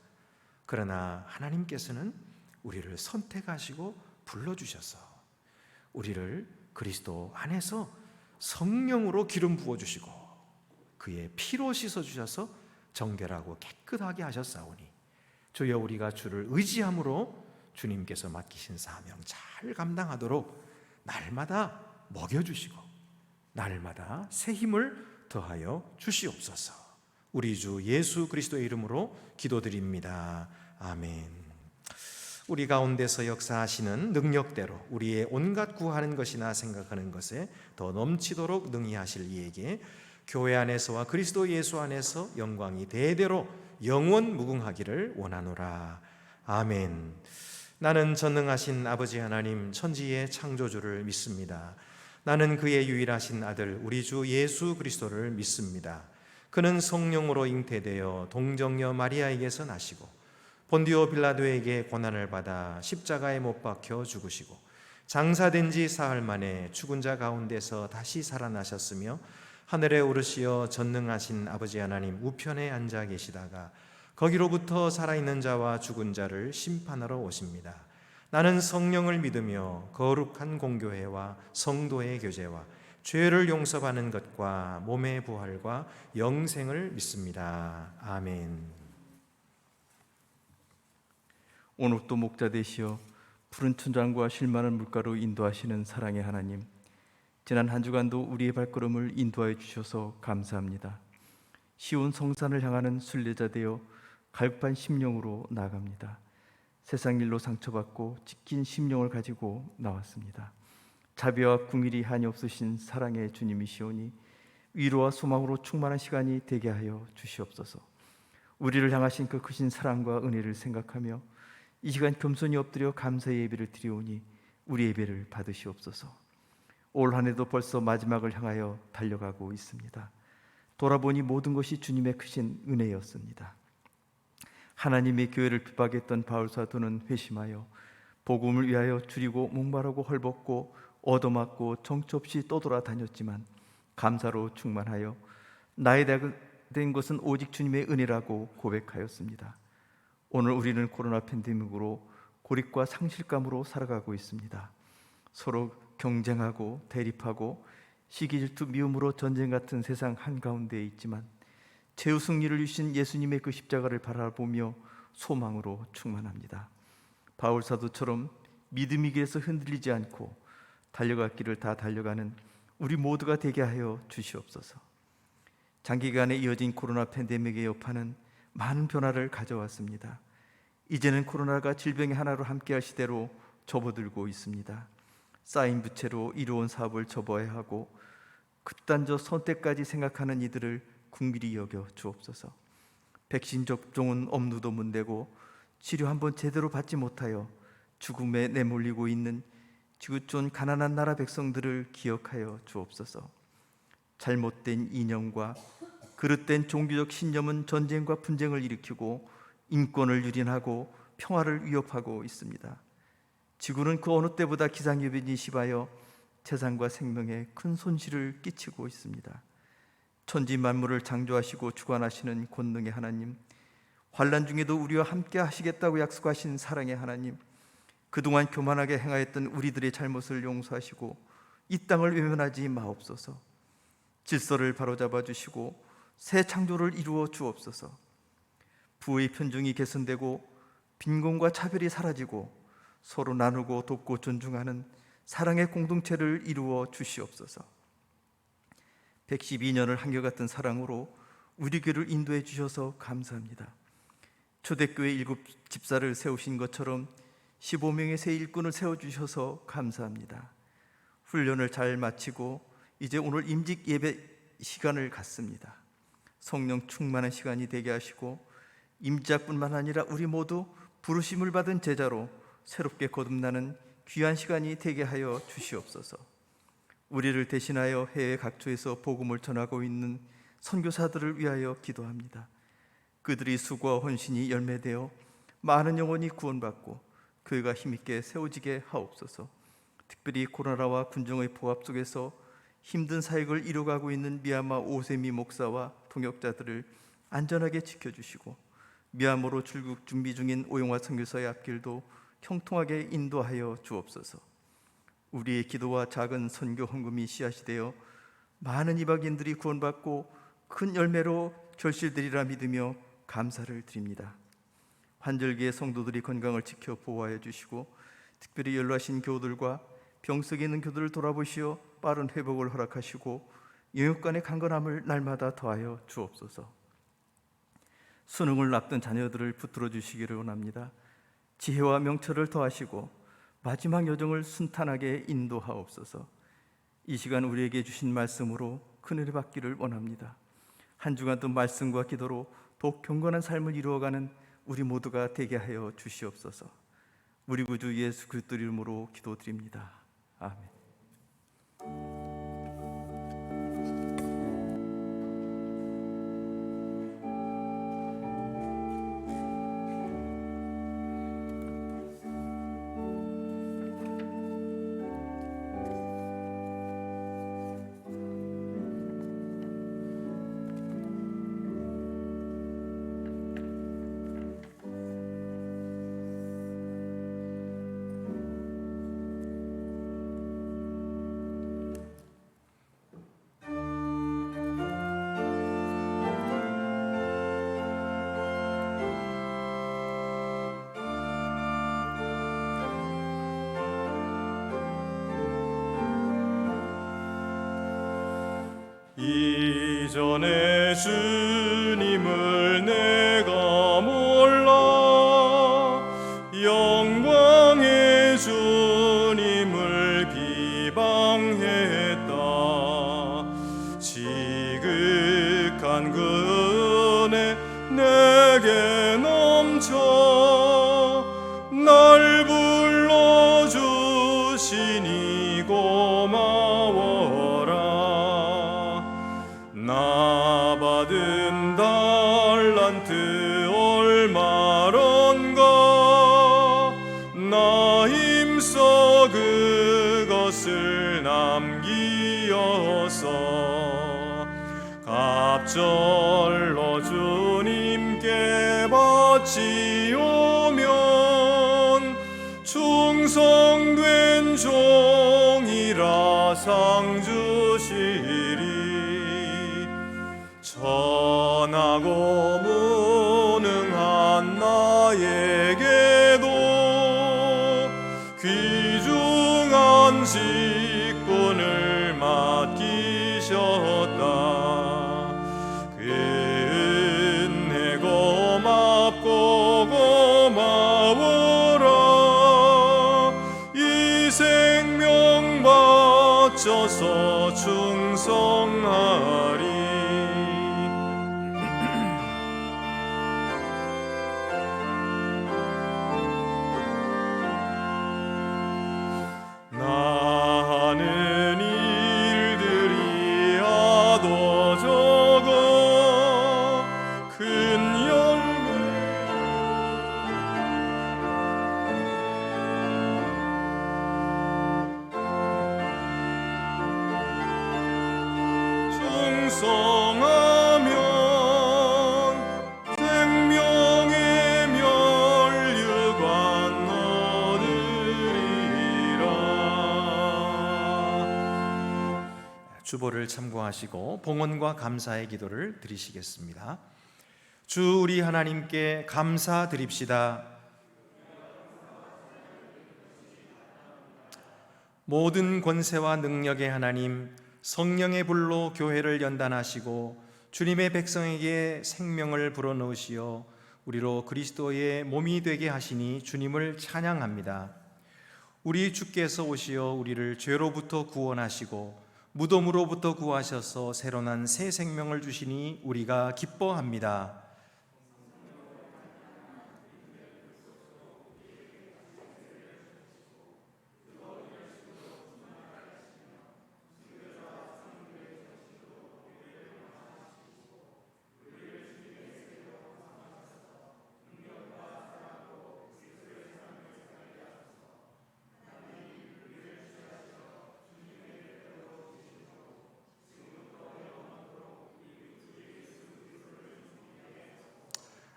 Speaker 1: 그러나 하나님께서는 우리를 선택하시고 불러주셔서 우리를 그리스도 안에서 성령으로 기름 부어주시고 그의 피로 씻어주셔서 정결하고 깨끗하게 하셨사오니 주여, 우리가 주를 의지함으로 주님께서 맡기신 사명 잘 감당하도록 날마다 먹여주시고 날마다 새 힘을 더하여 주시옵소서. 우리 주 예수 그리스도의 이름으로 기도드립니다. 아멘. 우리 가운데서 역사하시는 능력대로 우리의 온갖 구하는 것이나 생각하는 것에 더 넘치도록 능히 하실 이에게 교회 안에서와 그리스도 예수 안에서 영광이 대대로 영원 무궁하기를 원하노라. 아멘. 나는 전능하신 아버지 하나님 천지의 창조주를 믿습니다. 나는 그의 유일하신 아들 우리 주 예수 그리스도를 믿습니다. 그는 성령으로 잉태되어 동정녀 마리아에게서 나시고 본디오 빌라도에게 고난을 받아 십자가에 못 박혀 죽으시고 장사된 지 사흘 만에 죽은 자 가운데서 다시 살아나셨으며 하늘에 오르시어 전능하신 아버지 하나님 우편에 앉아 계시다가 거기로부터 살아있는 자와 죽은 자를 심판하러 오십니다. 나는 성령을 믿으며 거룩한 공교회와 성도의 교제와 죄를 용서받는 것과 몸의 부활과 영생을 믿습니다. 아멘.
Speaker 4: 오늘도 목자 되시어 푸른 천장과 실만한 물가로 인도하시는 사랑의 하나님, 지난 한 주간도 우리의 발걸음을 인도하여 주셔서 감사합니다. 시온 성산을 향하는 순례자 되어 갈급한 심령으로 나아갑니다. 세상 일로 상처받고 찢긴 심령을 가지고 나왔습니다. 자비와 궁일이 한이 없으신 사랑의 주님이시오니 위로와 소망으로 충만한 시간이 되게 하여 주시옵소서. 우리를 향하신 그 크신 사랑과 은혜를 생각하며 이 시간 겸손히 엎드려 감사의 예배를 드리오니 우리 예배를 받으시옵소서. 올 한 해도 벌써 마지막을 향하여 달려가고 있습니다. 돌아보니 모든 것이 주님의 크신 은혜였습니다. 하나님의 교회를 핍박했던 바울 사도는 회심하여 복음을 위하여 줄이고 목마르고 헐벗고 얻어맞고 정처 없이 떠돌아다녔지만 감사로 충만하여 나에 된 것은 오직 주님의 은혜라고 고백하였습니다. 오늘 우리는 코로나 팬데믹으로 고립과 상실감으로 살아가고 있습니다. 서로 경쟁하고 대립하고 시기 질투 미움으로 전쟁 같은 세상 한가운데에 있지만 최후 승리를 주신 예수님의 그 십자가를 바라보며 소망으로 충만합니다. 바울 사도처럼 믿음의 길에서 흔들리지 않고 달려갈 길을 다 달려가는 우리 모두가 되게 하여 주시옵소서. 장기간에 이어진 코로나 팬데믹의 여파는 많은 변화를 가져왔습니다. 이제는 코로나가 질병의 하나로 함께할 시대로 접어들고 있습니다. 쌓인 부채로 이루어온 사업을 접어야 하고 극단적 선택까지 생각하는 이들을 궁밀히 여겨 주옵소서. 백신 접종은 엄두도 못 내고 치료 한번 제대로 받지 못하여 죽음에 내몰리고 있는 지구촌 가난한 나라 백성들을 기억하여 주옵소서. 잘못된 이념과 그릇된 종교적 신념은 전쟁과 분쟁을 일으키고 인권을 유린하고 평화를 위협하고 있습니다. 지구는 그 어느 때보다 기상이변이 심하여 재산과 생명에 큰 손실을 끼치고 있습니다. 천지 만물을 창조하시고 주관하시는 권능의 하나님, 환난 중에도 우리와 함께 하시겠다고 약속하신 사랑의 하나님, 그동안 교만하게 행하였던 우리들의 잘못을 용서하시고 이 땅을 외면하지 마옵소서. 질서를 바로잡아 주시고 새 창조를 이루어 주옵소서. 부의 편중이 개선되고 빈곤과 차별이 사라지고 서로 나누고 돕고 존중하는 사랑의 공동체를 이루어 주시옵소서. 112년을 한결같은 사랑으로 우리 교회를 인도해 주셔서 감사합니다. 초대교회 7 집사를 세우신 것처럼 15명의 새 일꾼을 세워주셔서 감사합니다. 훈련을 잘 마치고 이제 오늘 임직 예배 시간을 갖습니다. 성령 충만한 시간이 되게 하시고 임자뿐만 아니라 우리 모두 부르심을 받은 제자로 새롭게 거듭나는 귀한 시간이 되게 하여 주시옵소서. 우리를 대신하여 해외 각처에서 복음을 전하고 있는 선교사들을 위하여 기도합니다. 그들이 수고와 헌신이 열매되어 많은 영혼이 구원받고 교회가 힘있게 세워지게 하옵소서. 특별히 코로나와 군중의 포압 속에서 힘든 사역을 이뤄가고 있는 미얀마 오세미 목사와 동역자들을 안전하게 지켜주시고 미얀마로 출국 준비 중인 오영화 선교사의 앞길도 형통하게 인도하여 주옵소서. 우리의 기도와 작은 선교 헌금이 씨앗이 되어 많은 이방인들이 구원받고 큰 열매로 결실되리라 믿으며 감사를 드립니다. 환절기에 성도들이 건강을 지켜 보호하여 주시고 특별히 연로하신 교우들과 병석에 있는 교우들을 돌아보시어 빠른 회복을 허락하시고 영육간의 강건함을 날마다 더하여 주옵소서. 수능을 앞둔 자녀들을 붙들어 주시기를 원합니다. 지혜와 명철을 더하시고 마지막 여정을 순탄하게 인도하옵소서. 이 시간 우리에게 주신 말씀으로 큰은혜 받기를 원합니다. 한 주간도 말씀과 기도로 더욱 경건한 삶을 이루어가는 우리 모두가 되게 하여 주시옵소서. 우리 구주 예수 그리스도 이름으로 기도드립니다. 아멘.
Speaker 2: 이전에 주님을 내가 몰라 영광의 주님을 비방했다. 지극한 그 은혜 내게 넘쳐 날 불러주시니 고마워라. 나 받은 달란트 얼마런가 나 힘써 그것을 남기어서 갑절로 주님께 바치오면 충성된 종이라 상 주시리. 천하고 무능한 나에게도 귀중한 직분을 맡기셨다. 그 은혜 고맙고 고마워라. 이 생명 바쳐서 충성하리. 나는 일들이 하도 적어 큰 열매 충성하면 생명의 면류관 얻으리라.
Speaker 1: 주보를 참고하시고 봉헌과 감사의 기도를 드리시겠습니다. 주 우리 하나님께 감사드립시다. 모든 권세와 능력의 하나님, 성령의 불로 교회를 연단하시고 주님의 백성에게 생명을 불어넣으시어 우리로 그리스도의 몸이 되게 하시니 주님을 찬양합니다. 우리 주께서 오시어 우리를 죄로부터 구원하시고 무덤으로부터 구하셔서 새로 난 새 생명을 주시니 우리가 기뻐합니다.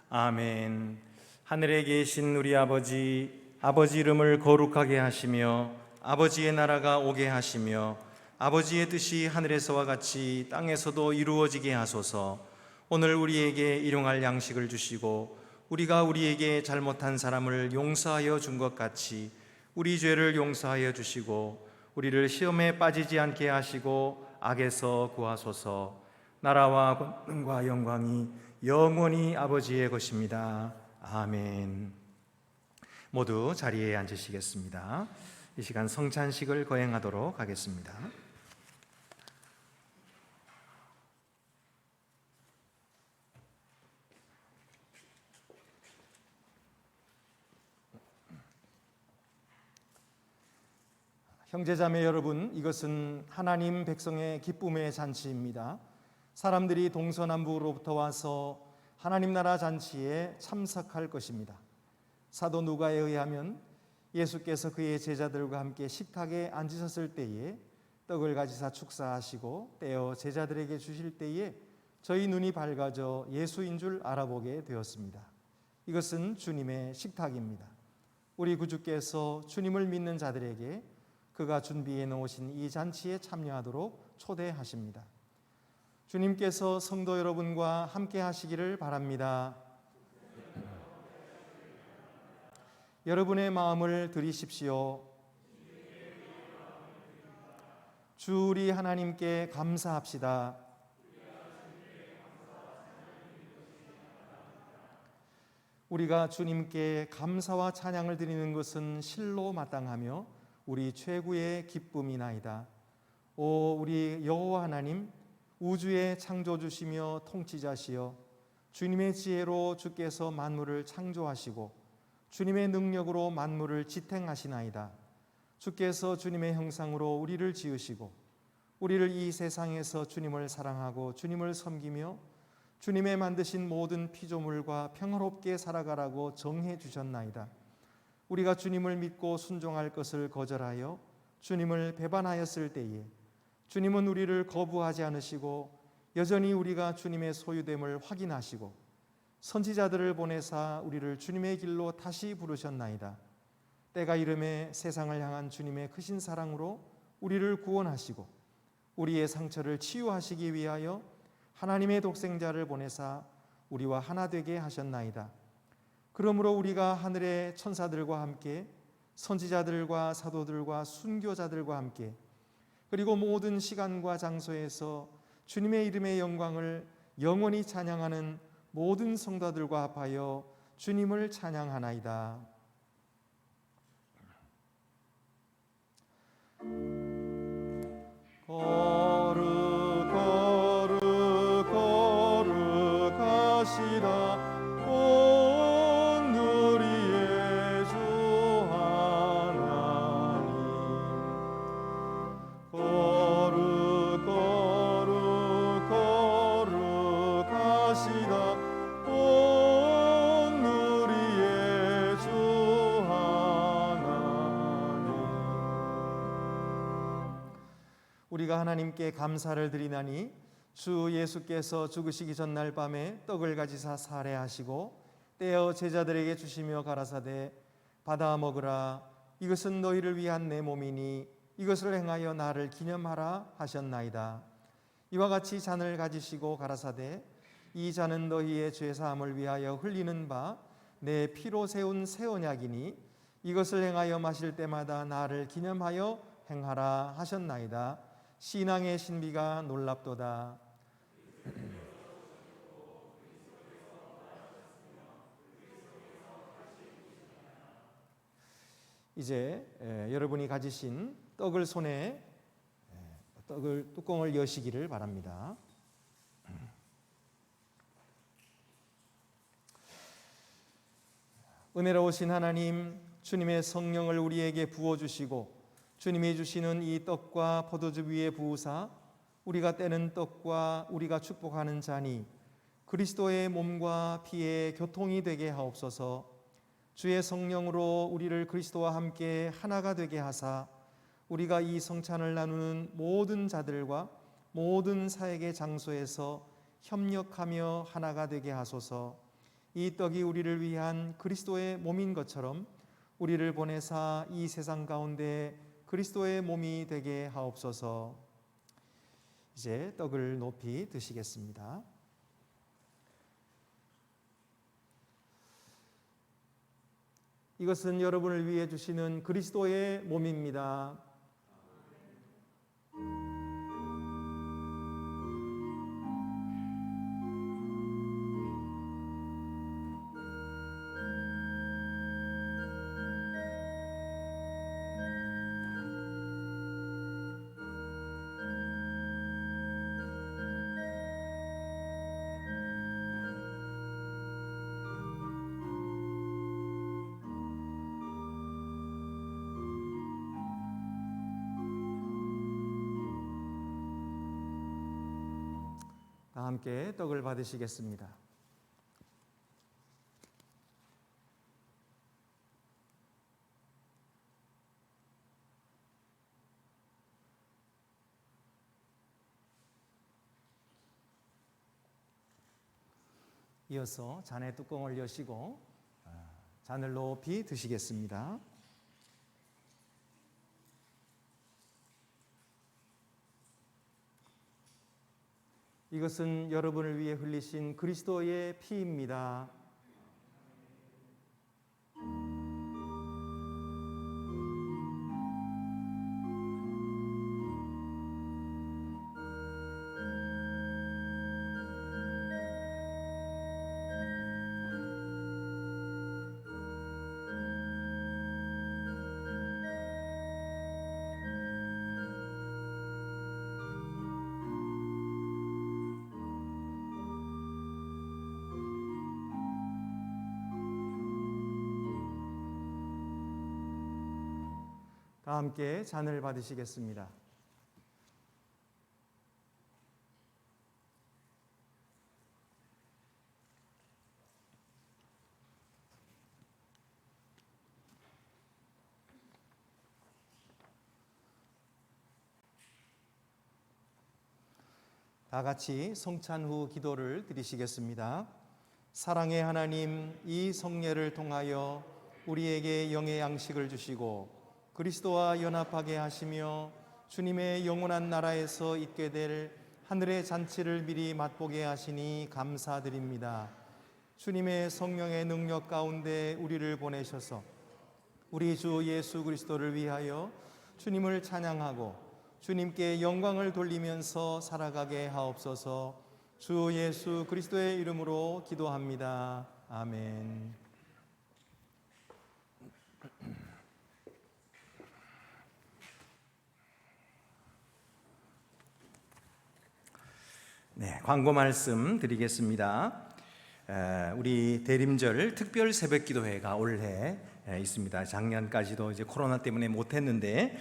Speaker 1: 아멘. 하늘에 계신 우리 아버지, 아버지 이름을 거룩하게 하시며 아버지의 나라가 오게 하시며 아버지의 뜻이 하늘에서와 같이 땅에서도 이루어지게 하소서. 오늘 우리에게 일용할 양식을 주시고 우리가 우리에게 잘못한 사람을 용서하여 준 것 같이 우리 죄를 용서하여 주시고 우리를 시험에 빠지지 않게 하시고 악에서 구하소서. 나라와 권능과 영광이 영원히 아버지의 것입니다. 아멘. 모두 자리에 앉으시겠습니다. 이 시간 성찬식을 거행하도록 하겠습니다. 형제자매 여러분, 이것은 하나님 백성의 기쁨의 잔치입니다. 사람들이 동서남북으로부터 와서 하나님 나라 잔치에 참석할 것입니다. 사도 누가에 의하면 예수께서 그의 제자들과 함께 식탁에 앉으셨을 때에 떡을 가지사 축사하시고 떼어 제자들에게 주실 때에 저희 눈이 밝아져 예수인 줄 알아보게 되었습니다. 이것은 주님의 식탁입니다. 우리 구주께서 주님을 믿는 자들에게 그가 준비해 놓으신 이 잔치에 참여하도록 초대하십니다. 주님께서 성도 여러분과 함께 하시기를 바랍니다. 여러분의 마음을 들이십시오. 주 우리 하나님께 감사합시다. 우리가 주님께 감사와 찬양을 드리는 것은 실로 마땅하며 우리 최고의 기쁨이나이다. 오 우리 여호와 하나님, 우주의 창조주시며 통치자시여, 주님의 지혜로 주께서 만물을 창조하시고 주님의 능력으로 만물을 지탱하시나이다. 주께서 주님의 형상으로 우리를 지으시고 우리를 이 세상에서 주님을 사랑하고 주님을 섬기며 주님의 만드신 모든 피조물과 평화롭게 살아가라고 정해 주셨나이다. 우리가 주님을 믿고 순종할 것을 거절하여 주님을 배반하였을 때에 주님은 우리를 거부하지 않으시고 여전히 우리가 주님의 소유됨을 확인하시고 선지자들을 보내사 우리를 주님의 길로 다시 부르셨나이다. 때가 이름에 세상을 향한 주님의 크신 사랑으로 우리를 구원하시고 우리의 상처를 치유하시기 위하여 하나님의 독생자를 보내사 우리와 하나 되게 하셨나이다. 그러므로 우리가 하늘의 천사들과 함께 선지자들과 사도들과 순교자들과 함께 그리고 모든 시간과 장소에서 주님의 이름의 영광을 영원히 찬양하는 모든 성도들과 합하여 주님을 찬양하나이다. 거룩 거룩 거룩하시다 온 우리의 주 하나님. 거룩 거룩 거룩하시다 온 우리의 주 하나님. 우리가 하나님께 감사를 드리나니 주 예수께서 죽으시기 전날 밤에 떡을 가지사 살해하시고 떼어 제자들에게 주시며 가라사대 받아 먹으라, 이것은 너희를 위한 내 몸이니 이것을 행하여 나를 기념하라 하셨나이다. 이와 같이 잔을 가지시고 가라사대 이 잔은 너희의 죄 사함을 위하여 흘리는 바 내 피로 세운 새 언약이니 이것을 행하여 마실 때마다 나를 기념하여 행하라 하셨나이다. 신앙의 신비가 놀랍도다. 이제 여러분이 가지신 떡을 손에 떡을 뚜껑을 여시기를 바랍니다. 은혜로우신 하나님, 주님의 성령을 우리에게 부어주시고 주님이 주시는 이 떡과 포도주 위에 부으사 우리가 떼는 떡과 우리가 축복하는 잔이 그리스도의 몸과 피의 교통이 되게 하옵소서. 주의 성령으로 우리를 그리스도와 함께 하나가 되게 하사 우리가 이 성찬을 나누는 모든 자들과 모든 사역의 장소에서 협력하며 하나가 되게 하소서. 이 떡이 우리를 위한 그리스도의 몸인 것처럼 우리를 보내사 이 세상 가운데 그리스도의 몸이 되게 하옵소서. 이제 떡을 높이 드시겠습니다. 이것은 여러분을 위해 주시는 그리스도의 몸입니다. 다 함께 떡을 받으시겠습니다. 이어서 잔의 뚜껑을 여시고 잔을 높이 드시겠습니다. 이것은 여러분을 위해 흘리신 그리스도의 피입니다. 다 함께 잔을 받으시겠습니다. 다 같이 성찬 후 기도를 드리시겠습니다. 사랑의 하나님, 이 성례를 통하여 우리에게 영의 양식을 주시고 그리스도와 연합하게 하시며 주님의 영원한 나라에서 있게 될 하늘의 잔치를 미리 맛보게 하시니 감사드립니다. 주님의 성령의 능력 가운데 우리를 보내셔서 우리 주 예수 그리스도를 위하여 주님을 찬양하고 주님께 영광을 돌리면서 살아가게 하옵소서. 주 예수 그리스도의 이름으로 기도합니다. 아멘. 네, 광고 말씀 드리겠습니다. 우리 대림절 특별 새벽기도회가 올해 있습니다. 작년까지도 이제 코로나 때문에 못했는데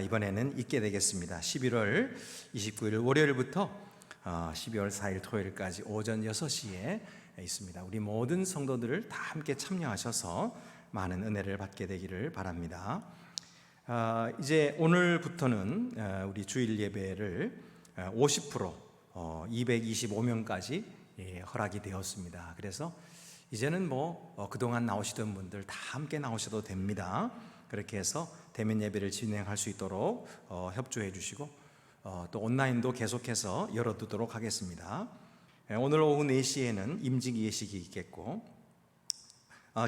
Speaker 1: 이번에는 있게 되겠습니다. 11월 29일 월요일부터 12월 4일 토요일까지 오전 6시에 있습니다. 우리 모든 성도들을 다 함께 참여하셔서 많은 은혜를 받게 되기를 바랍니다. 이제 오늘부터는 우리 주일 예배를 50% 225명까지 허락이 되었습니다. 그래서 이제는 그동안 나오시던 분들 다 함께 나오셔도 됩니다. 그렇게 해서 대면 예배를 진행할 수 있도록 협조해 주시고 또 온라인도 계속해서 열어두도록 하겠습니다. 오늘 오후 4시에는 임직 예식이 있겠고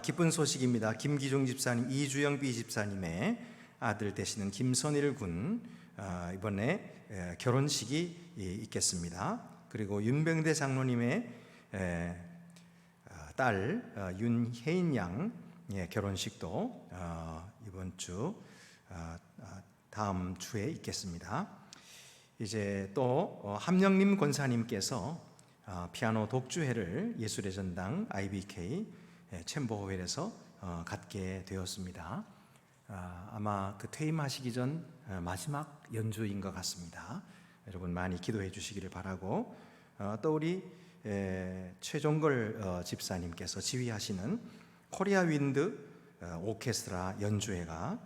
Speaker 1: 기쁜 소식입니다. 김기중 집사님, 이주영 비집사님의 아들 되시는 김선일 군 이번에 결혼식이 있겠습니다. 그리고 윤병대 장로님의 딸 윤혜인 양 결혼식도 이번 주 다음 주에 있겠습니다. 이제 또 함영림 권사님께서 피아노 독주회를 예술의 전당 IBK 챔버홀에서 갖게 되었습니다. 아마 그 퇴임하시기 전 마지막 연주인 것 같습니다. 여러분 많이 기도해 주시기를 바라고 또 우리 최종걸 집사님께서 지휘하시는 코리아 윈드 오케스트라 연주회가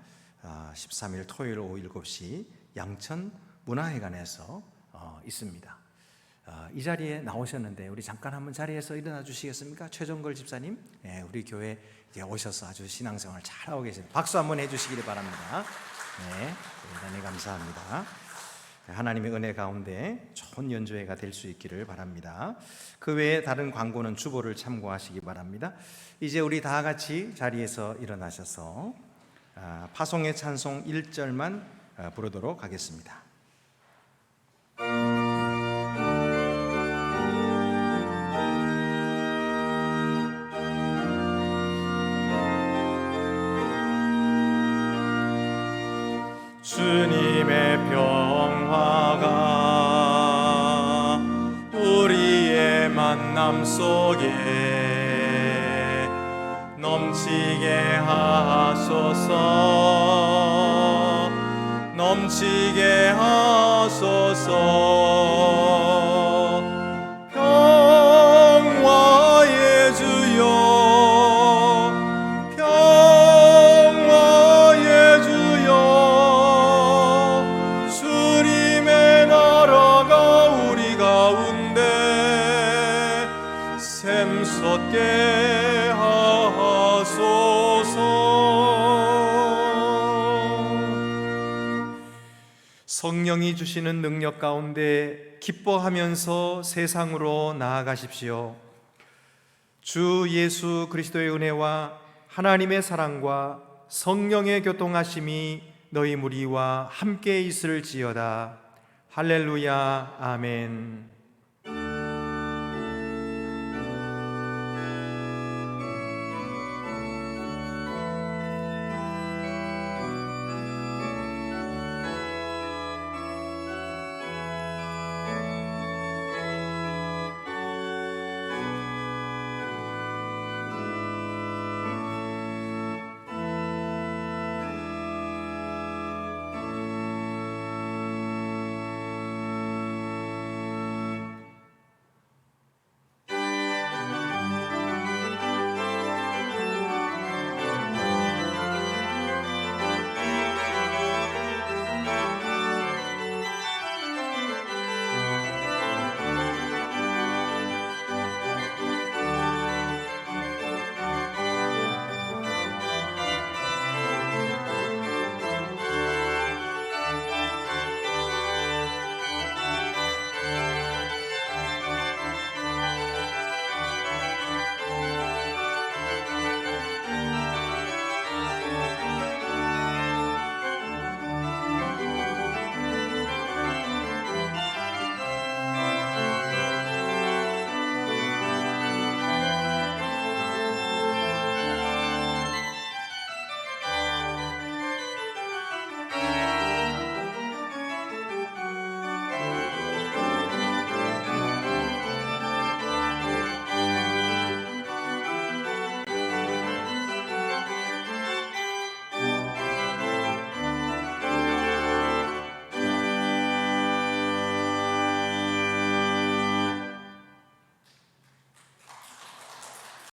Speaker 1: 13일 토요일 오후 7시 양천 문화회관에서 있습니다. 이 자리에 나오셨는데 우리 잠깐 한번 자리에서 일어나 주시겠습니까? 최정걸 집사님, 우리 교회 오셔서 아주 신앙생활 잘하고 계십니다. 박수 한번 해주시기를 바랍니다. 대단히 감사합니다. 하나님의 은혜 가운데 좋은 연주회가 될 수 있기를 바랍니다. 그 외에 다른 광고는 주보를 참고하시기 바랍니다. 이제 우리 다 같이 자리에서 일어나셔서 파송의 찬송 1절만 부르도록 하겠습니다.
Speaker 2: 주님의 평화가 우리의 만남 속에 넘치게 하소서, 넘치게 하소서. 평화의 주여, 평화의 주여, 주님의 나라가 우리 가운데 샘솟게 하소서.
Speaker 1: 성령이 주시는 능력 가운데 기뻐하면서 세상으로 나아가십시오. 주 예수 그리스도의 은혜와 하나님의 사랑과 성령의 교통하심이 너희 무리와 함께 있을지어다. 할렐루야. 아멘.